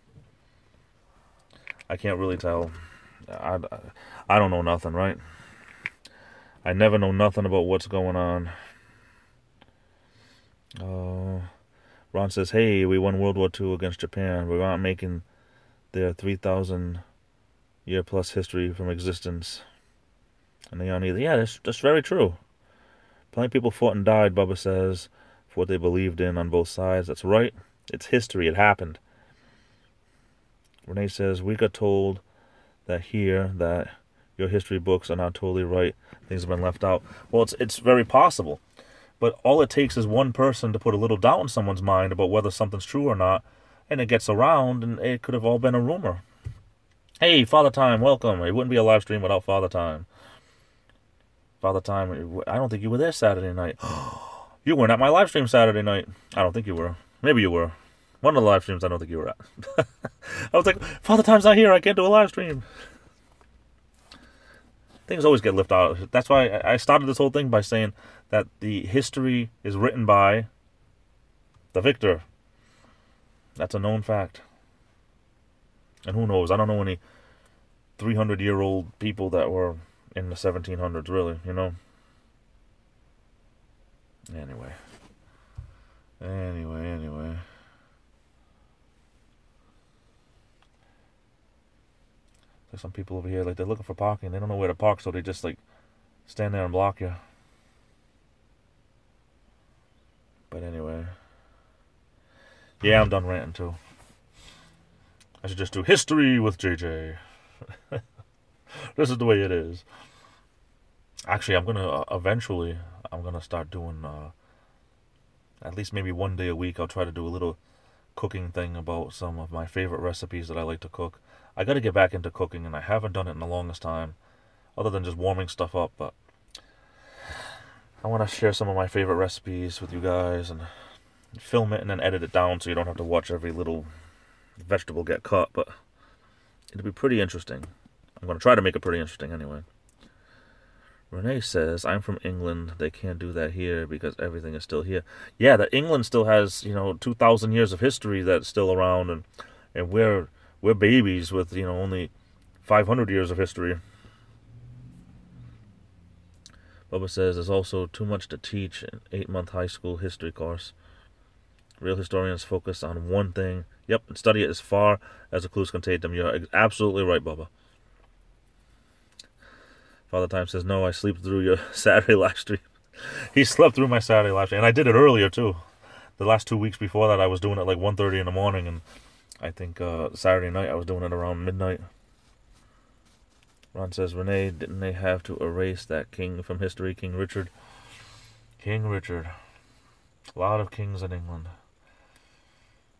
Speaker 1: I can't really tell. I don't know nothing, right? I never know nothing about what's going on. Ron says, hey, we won World War II against Japan. We're not making their 3,000-year plus history from existence. And they aren't either. Yeah, that's very true. Plenty of people fought and died, Bubba says, for what they believed in on both sides. That's right. It's history. It happened. Renee says, we got told that your history books are not totally right. Things have been left out. Well, it's very possible. But all it takes is one person to put a little doubt in someone's mind about whether something's true or not, and it gets around, and it could have all been a rumor. Hey, Father Time, welcome. It wouldn't be a live stream without Father Time. Father Time, I don't think you were there Saturday night. You weren't at my live stream Saturday night. I don't think you were. Maybe you were. One of the live streams I don't think you were at. I was like, Father Time's not here. I can't do a live stream. Things always get left out. That's why I started this whole thing by saying that the history is written by the victor. That's a known fact. And who knows? I don't know any 300-year-old people that were in the 1700s, really, you know? Anyway. There's some people over here, like, they're looking for parking. They don't know where to park, so they just, like, stand there and block you. But anyway. Yeah, I'm done ranting, too. I should just do history with JJ. This is the way it is. Actually, I'm going to start doing, at least maybe one day a week, I'll try to do a little cooking thing about some of my favorite recipes that I like to cook. I got to get back into cooking, and I haven't done it in the longest time, other than just warming stuff up, but I want to share some of my favorite recipes with you guys and film it and then edit it down so you don't have to watch every little vegetable get cut, but it'll be pretty interesting. I'm going to try to make it pretty interesting anyway. Renee says, I'm from England. They can't do that here because everything is still here. Yeah, that England still has, 2,000 years of history that's still around, and we're babies with, only 500 years of history. Bubba says, there's also too much to teach an 8-month high school history course. Real historians focus on one thing. Yep, and study it as far as the clues can take them. You're absolutely right, Bubba. Father Time says, no, I sleep through your Saturday live stream. He slept through my Saturday live stream, and I did it earlier, too. The last 2 weeks before that, I was doing it like 1:30 in the morning, and I think Saturday night I was doing it around midnight. Ron says, Renee, didn't they have to erase that king from history, King Richard? King Richard. A lot of kings in England.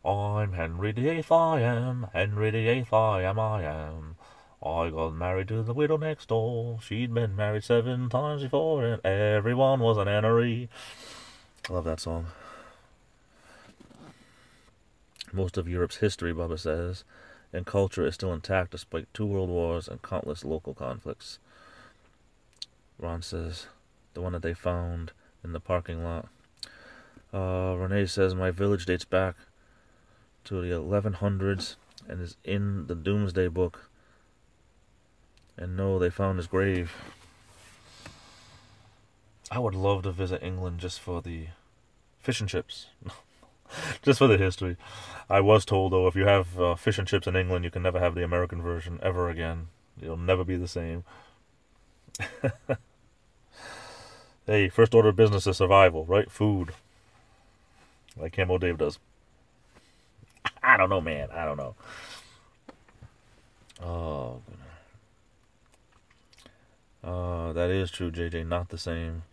Speaker 1: I'm Henry the Eighth, I am. Henry the Eighth, I am. I got married to the widow next door. She'd been married 7 times before, and everyone was an NRE. I love that song. Most of Europe's history, Bubba says, and culture is still intact despite 2 world wars and countless local conflicts. Ron says, the one that they found in the parking lot. Renee says, my village dates back to the 1100s and is in the Doomsday Book. And no, they found his grave. I would love to visit England just for the fish and chips. Just for the history. I was told, though, if you have fish and chips in England, you can never have the American version ever again. It'll never be the same. Hey, first order of business is survival, right? Food. Like Camo Dave does. I don't know, man. I don't know. That is true, JJ. Not the same.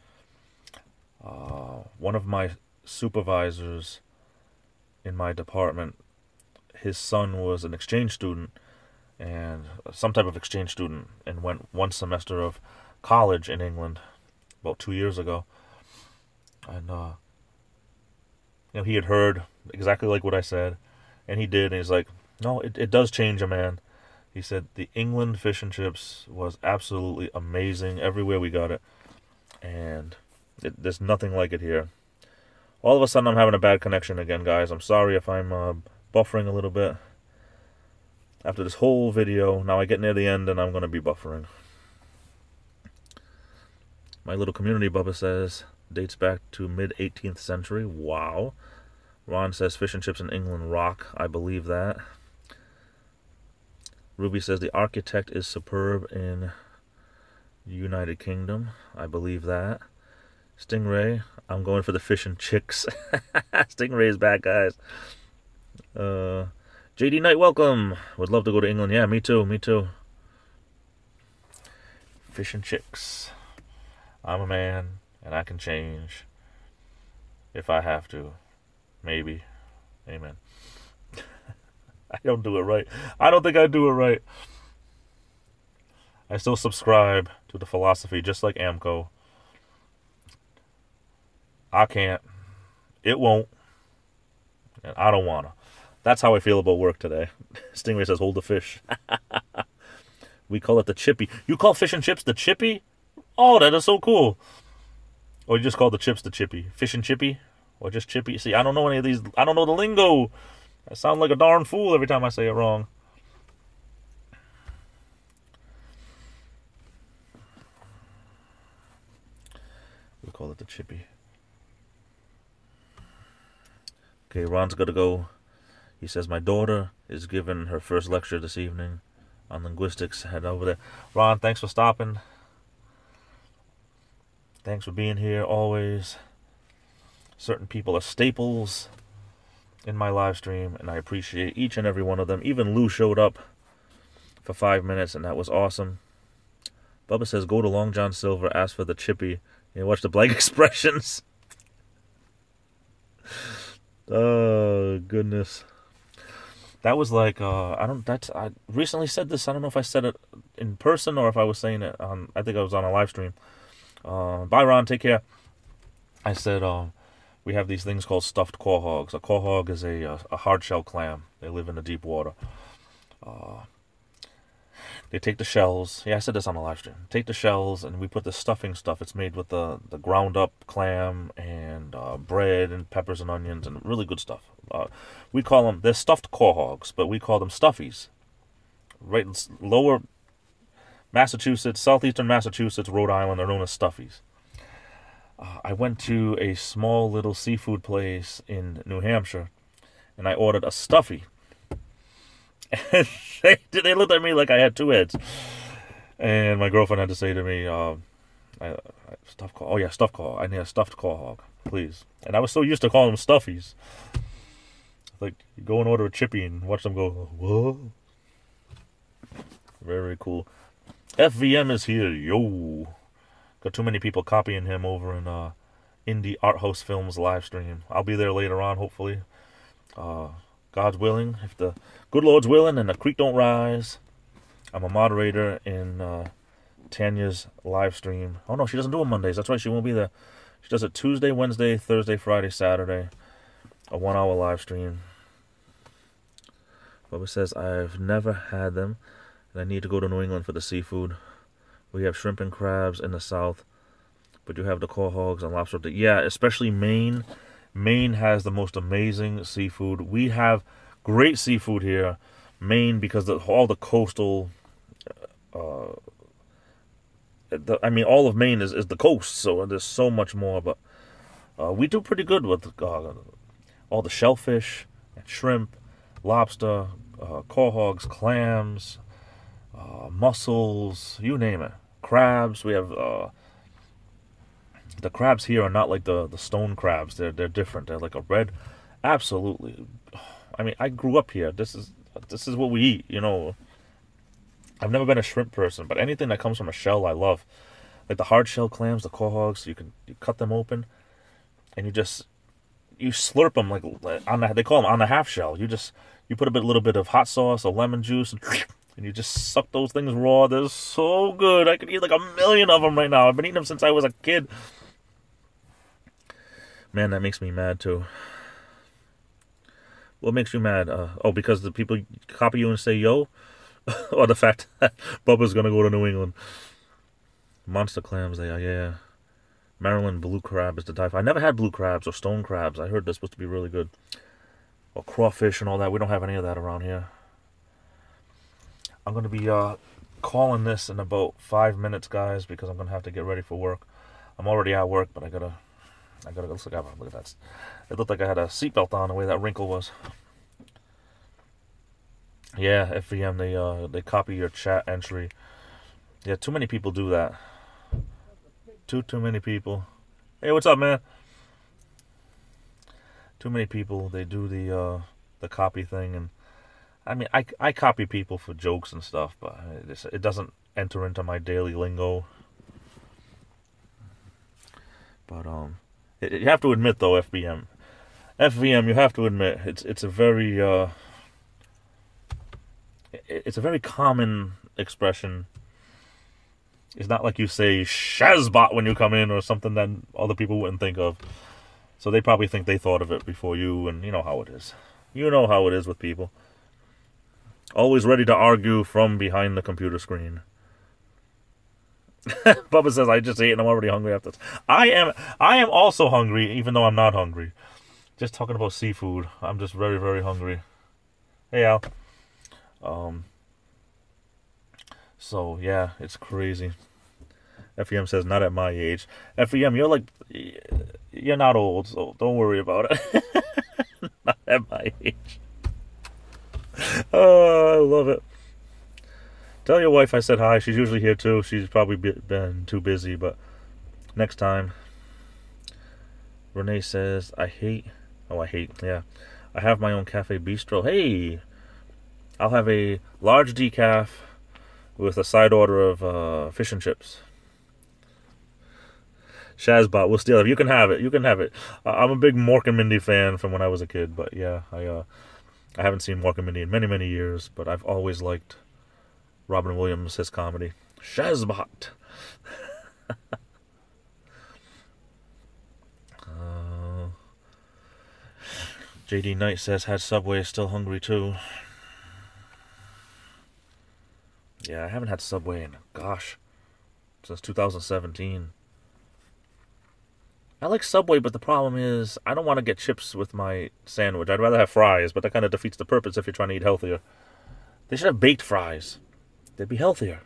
Speaker 1: One of my supervisors in my department, his son was an exchange student, and some type of exchange student, and went 1 semester of college in England about 2 years ago. And he had heard exactly like what I said, and he did, and he's like, no, it does change a man. He said the England fish and chips was absolutely amazing everywhere we got it, and there's nothing like it here. All of a sudden I'm having a bad connection again, guys. I'm sorry if I'm buffering a little bit. After this whole video, now I get near the end and I'm going to be buffering. My little community, Bubba says, dates back to mid-18th century. Wow. Ron says fish and chips in England rock. I believe that. Ruby says the architect is superb in United Kingdom. I believe that. Stingray, I'm going for the fish and chicks. Stingray's back, guys. JD Knight, welcome. Would love to go to England. Yeah, me too, me too. Fish and chicks. I'm a man, and I can change if I have to. Maybe. Amen. I don't do it right. I don't think I do it right. I still subscribe to the philosophy, just like Amco. I can't. It won't. And I don't wanna. That's how I feel about work today. Stingray says, hold the fish. We call it the chippy. You call fish and chips the chippy? Oh, that is so cool. Or you just call the chips the chippy. Fish and chippy? Or just chippy? See, I don't know any of these. I don't know the lingo. I sound like a darn fool every time I say it wrong. We call it the chippy. Okay, Ron's got to go. He says, my daughter is giving her first lecture this evening on linguistics. Head over there. Ron, thanks for stopping. Thanks for being here always. Certain people are staples in my live stream, and I appreciate each and every one of them. Even Lou showed up for 5 minutes, and that was awesome. Bubba says, go to Long John Silver, ask for the chippy, and watch the blank expressions. Oh, goodness. That was like, I recently said this. I don't know if I said it in person or if I was saying it on, I think I was on a live stream. Bye, Ron. Take care. I said, we have these things called stuffed quahogs. A quahog is a hard-shell clam. They live in the deep water. They take the shells. Yeah, I said this on a live stream. Take the shells, and we put the stuffing stuff. It's made with the ground-up clam and bread and peppers and onions and really good stuff. We call them, they're stuffed quahogs, but we call them stuffies. Right in lower Massachusetts, southeastern Massachusetts, Rhode Island, they're known as stuffies. I went to a small little seafood place in New Hampshire, and I ordered a stuffy. And they looked at me like I had 2 heads. And my girlfriend had to say to me, stuffed quahog. Oh, yeah, stuffed quahog. I need a stuffed quahog, please. And I was so used to calling them stuffies. Like, you go and order a chippy and watch them go, whoa. Very, very cool. FVM is here, yo. Got too many people copying him over in Indie Art House Films live stream. I'll be there later on, hopefully. God's willing. If the good Lord's willing and the creek don't rise, I'm a moderator in Tanya's live stream. Oh no, she doesn't do it Mondays. That's right, she won't be there. She does it Tuesday, Wednesday, Thursday, Friday, Saturday. A 1 hour live stream. Bubba says, I've never had them, and I need to go to New England for the seafood. We have shrimp and crabs in the south, but you have the quahogs and lobster. Yeah, especially Maine. Maine has the most amazing seafood. We have great seafood here. Maine, because all the coastal... all of Maine is the coast, so there's so much more, but we do pretty good with all the shellfish and shrimp, lobster, quahogs, clams, mussels, you name it. Crabs, we have... the crabs here are not like the stone crabs. They're different. They're like a red... Absolutely. I mean, I grew up here. This is what we eat, you know. I've never been a shrimp person, but anything that comes from a shell, I love. Like the hard shell clams, the quahogs, you cut them open, and you slurp them like they call them on the half shell. You put a little bit of hot sauce or lemon juice, and you just suck those things raw. They're so good. I could eat like 1,000,000 of them right now. I've been eating them since I was a kid. Man, that makes me mad too. What makes you mad? Because the people copy you and say yo? Or the fact that Bubba's gonna go to New England. Monster clams, they are, yeah. Maryland blue crab is the die for. I never had blue crabs or stone crabs. I heard they're supposed to be really good. Or crawfish and all that. We don't have any of that around here. I'm gonna be calling this in about 5 minutes, guys, because I'm gonna have to get ready for work. I'm already at work, but I gotta look at that. It looked like I had a seatbelt on the way that wrinkle was. Yeah, FVM, they copy your chat entry. Yeah, too many people do that. Too many people. Hey, what's up, man? Too many people, they do the copy thing, and I mean, I copy people for jokes and stuff, but it doesn't enter into my daily lingo. But you have to admit though, FVM, you have to admit it's a very it's a very common expression. It's not like you say Shazbot when you come in or something that other people wouldn't think of. So they probably think they thought of it before you, and you know how it is. You know how it is with people. Always ready to argue from behind the computer screen. Bubba says, I just ate and I'm already hungry after this. I am also hungry, even though I'm not hungry. Just talking about seafood. I'm just very, very hungry. Hey, Al. So, yeah, it's crazy. FEM says, not at my age. FEM, you're not old, so don't worry about it. Not at my age. Oh, I love it. Tell your wife I said hi. She's usually here too. She's probably been too busy, but next time. Renee says, I have my own cafe bistro. Hey, I'll have a large decaf with a side order of fish and chips. Shazbot, we'll steal it. You can have it. I'm a big Mork and Mindy fan from when I was a kid, but yeah, I haven't seen Mork and Mindy in many, many years, but I've always liked Robin Williams, his comedy. Shazbot. JD Knight says, had Subway, still hungry too. Yeah, I haven't had Subway in, since 2017. I like Subway, but the problem is I don't want to get chips with my sandwich. I'd rather have fries, but that kind of defeats the purpose if you're trying to eat healthier. They should have baked fries. They'd be healthier.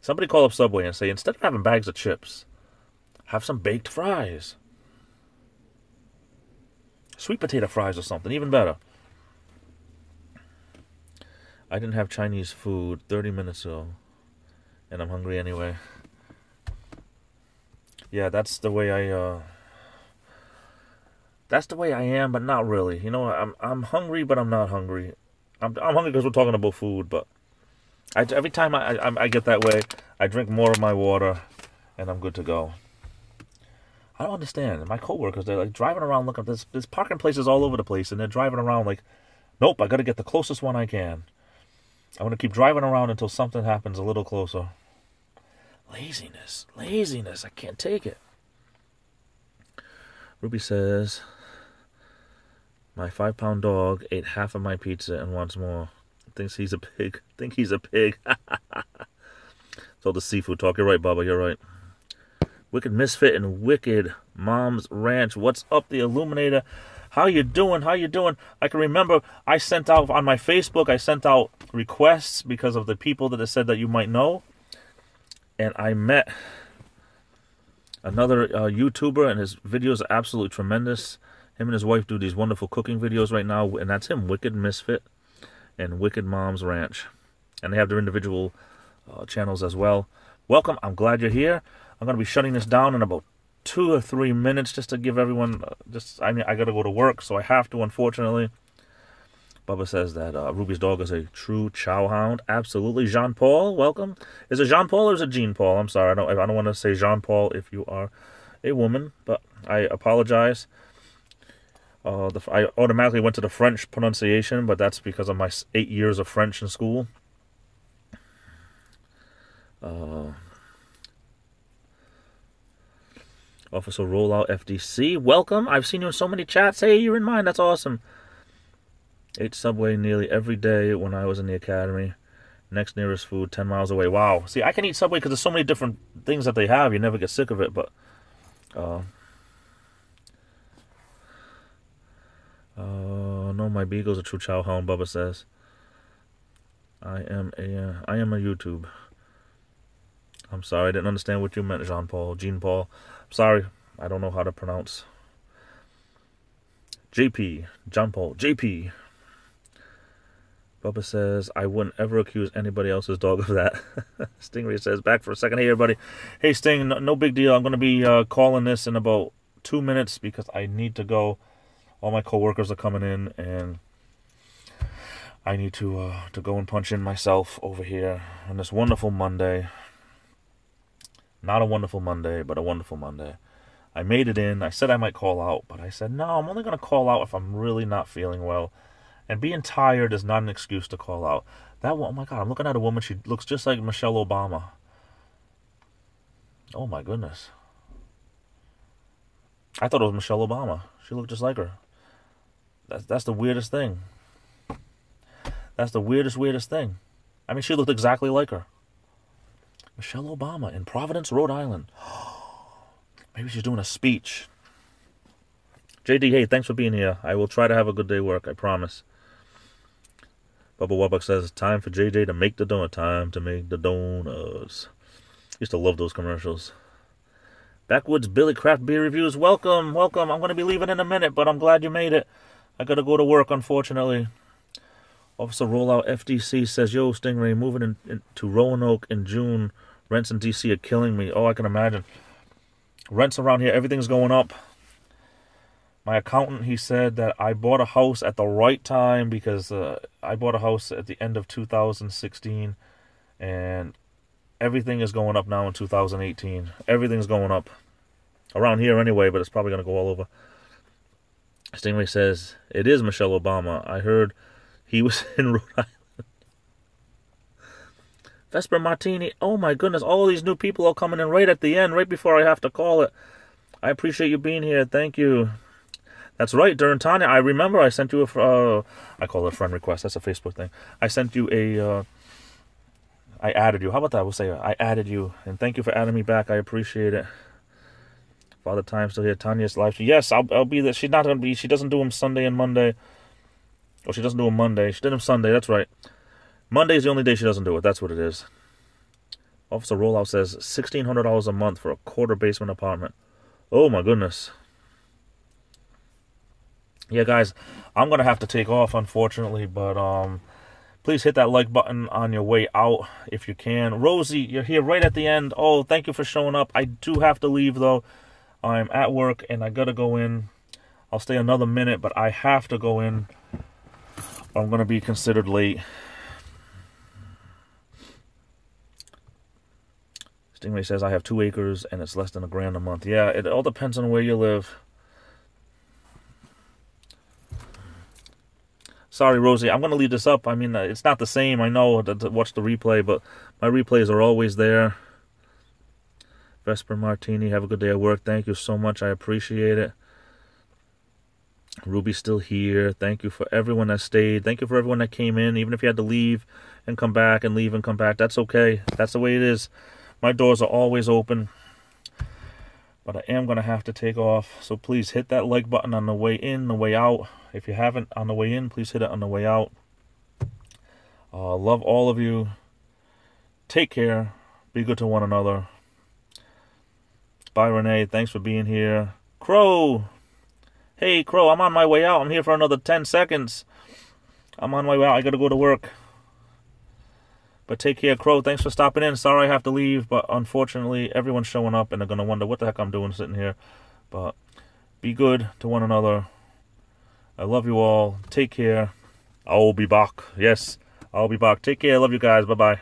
Speaker 1: Somebody call up Subway and say, instead of having bags of chips, have some baked fries. Sweet potato fries or something, even better. I didn't have Chinese food 30 minutes ago, and I'm hungry anyway. Yeah, that's the way I am, but not really. You know, I'm hungry, but I'm not hungry. I'm hungry because we're talking about food, but every time I get that way, I drink more of my water, and I'm good to go. I don't understand. My coworkers, they're like driving around looking. There's parking places all over the place, and they're driving around like Nope, I got to get the closest one I can. I'm going to keep driving around until something happens a little closer. Laziness. I can't take it. Ruby says, my 5-pound dog ate half of my pizza and wants more. Thinks he's a pig. It's all the seafood talk. You're right, Bubba. You're right. Wicked Misfit and Wicked Mom's Ranch. What's up, the Illuminator? How you doing? I can remember I sent out on my Facebook, I sent out requests because of the people that have said that you might know. And I met another YouTuber, and his videos are absolutely tremendous. Him and his wife do these wonderful cooking videos right now, and that's him, Wicked Misfit and Wicked Mom's Ranch. And they have their individual channels as well. Welcome. I'm glad you're here. I'm going to be shutting this down in about 2 or 3 minutes just to give everyone, I got to go to work, so I have to, unfortunately. Bubba says that Ruby's dog is a true chow hound. Absolutely. Jean-Paul, welcome. Is it Jean-Paul or is it Jean-Paul? I'm sorry. I don't want to say Jean-Paul if you are a woman, but I apologize. I automatically went to the French pronunciation, but that's because of my 8 years of French in school. Officer Rollout FDC, welcome. I've seen you in so many chats. Hey, you're in mine. That's awesome. Ate Subway nearly every day when I was in the academy. Next nearest food, 10 miles away. Wow. See, I can eat Subway because there's so many different things that they have. You never get sick of it, but... no, my beagle's a true chow hound, Bubba says. I am a YouTube. I'm sorry, I didn't understand what you meant, Jean-Paul. Sorry, I don't know how to pronounce. JP, Jean-Paul, JP. Bubba says, I wouldn't ever accuse anybody else's dog of that. Stingray says, back for a second. Hey, everybody. Hey, Sting, no big deal. I'm going to be calling this in about 2 minutes because I need to go. All my coworkers are coming in, and I need to go and punch in myself over here on this wonderful Monday. Not a wonderful Monday, but a wonderful Monday. I made it in. I said I might call out, but I said, no, I'm only going to call out if I'm really not feeling well. And being tired is not an excuse to call out. That one, oh my God, I'm looking at a woman. She looks just like Michelle Obama. Oh my goodness. I thought it was Michelle Obama. She looked just like her. That's the weirdest thing. That's the weirdest thing. I mean, she looked exactly like her. Michelle Obama in Providence, Rhode Island. Maybe she's doing a speech. JD, hey, thanks for being here. I will try to have a good day work, I promise. Bubba Wubbuck says, time for JJ to make the donut. Time to make the donuts. Used to love those commercials. Backwoods Billy Craft Beer Reviews. Welcome. I'm going to be leaving in a minute, but I'm glad you made it. I got to go to work, unfortunately. Officer Rollout FDC says, yo, Stingray, moving to Roanoke in June. Rents in D.C. are killing me. Oh, I can imagine. Rents around here, everything's going up. My accountant, he said that I bought a house at the right time because I bought a house at the end of 2016. And everything is going up now in 2018. Everything's going up. Around here anyway, but it's probably going to go all over. Stingray says, it is Michelle Obama. I heard he was in Rhode Island. Vesper Martini. Oh my goodness, all these new people are coming in right at the end, right before I have to call it. I appreciate you being here. Thank you. That's right, Duran Tanya. I remember I sent you I call it a friend request. That's a Facebook thing. I sent you I added you. How about that? We'll say I added you. And thank you for adding me back. I appreciate it. Father Time still here. Tanya's live stream. Yes, I'll be there. She's not going to be. She doesn't do them Sunday and Monday. Oh, she doesn't do them Monday. She did them Sunday. That's right. Monday's the only day she doesn't do it. That's what it is. Officer Rollout says $1,600 a month for a quarter basement apartment. Oh my goodness. Yeah, guys, I'm going to have to take off, unfortunately, but please hit that like button on your way out if you can. Rosie, you're here right at the end. Oh, thank you for showing up. I do have to leave, though. I'm at work, and I got to go in. I'll stay another minute, but I have to go in. I'm going to be considered late. Stingray says, I have 2 acres, and it's less than $1,000 a month. Yeah, it all depends on where you live. Sorry, Rosie. I'm going to leave this up. I mean, it's not the same. I know to watch the replay, but my replays are always there. Vesper Martini, have a good day at work. Thank you so much. I appreciate it. Ruby's still here. Thank you for everyone that stayed. Thank you for everyone that came in. Even if you had to leave and come back and leave and come back, that's okay. That's the way it is. My doors are always open. But I am going to have to take off. So please hit that like button on the way in, the way out. If you haven't on the way in, please hit it on the way out. Love all of you. Take care. Be good to one another. Bye, Renee. Thanks for being here. Crow. Hey, Crow, I'm on my way out. I'm here for another 10 seconds. I'm on my way out. I got to go to work. But take care, Crow. Thanks for stopping in. Sorry I have to leave, but unfortunately, everyone's showing up, and they're going to wonder what the heck I'm doing sitting here. But be good to one another. I love you all. Take care. I'll be back. Yes, I'll be back. Take care. Love you guys. Bye-bye.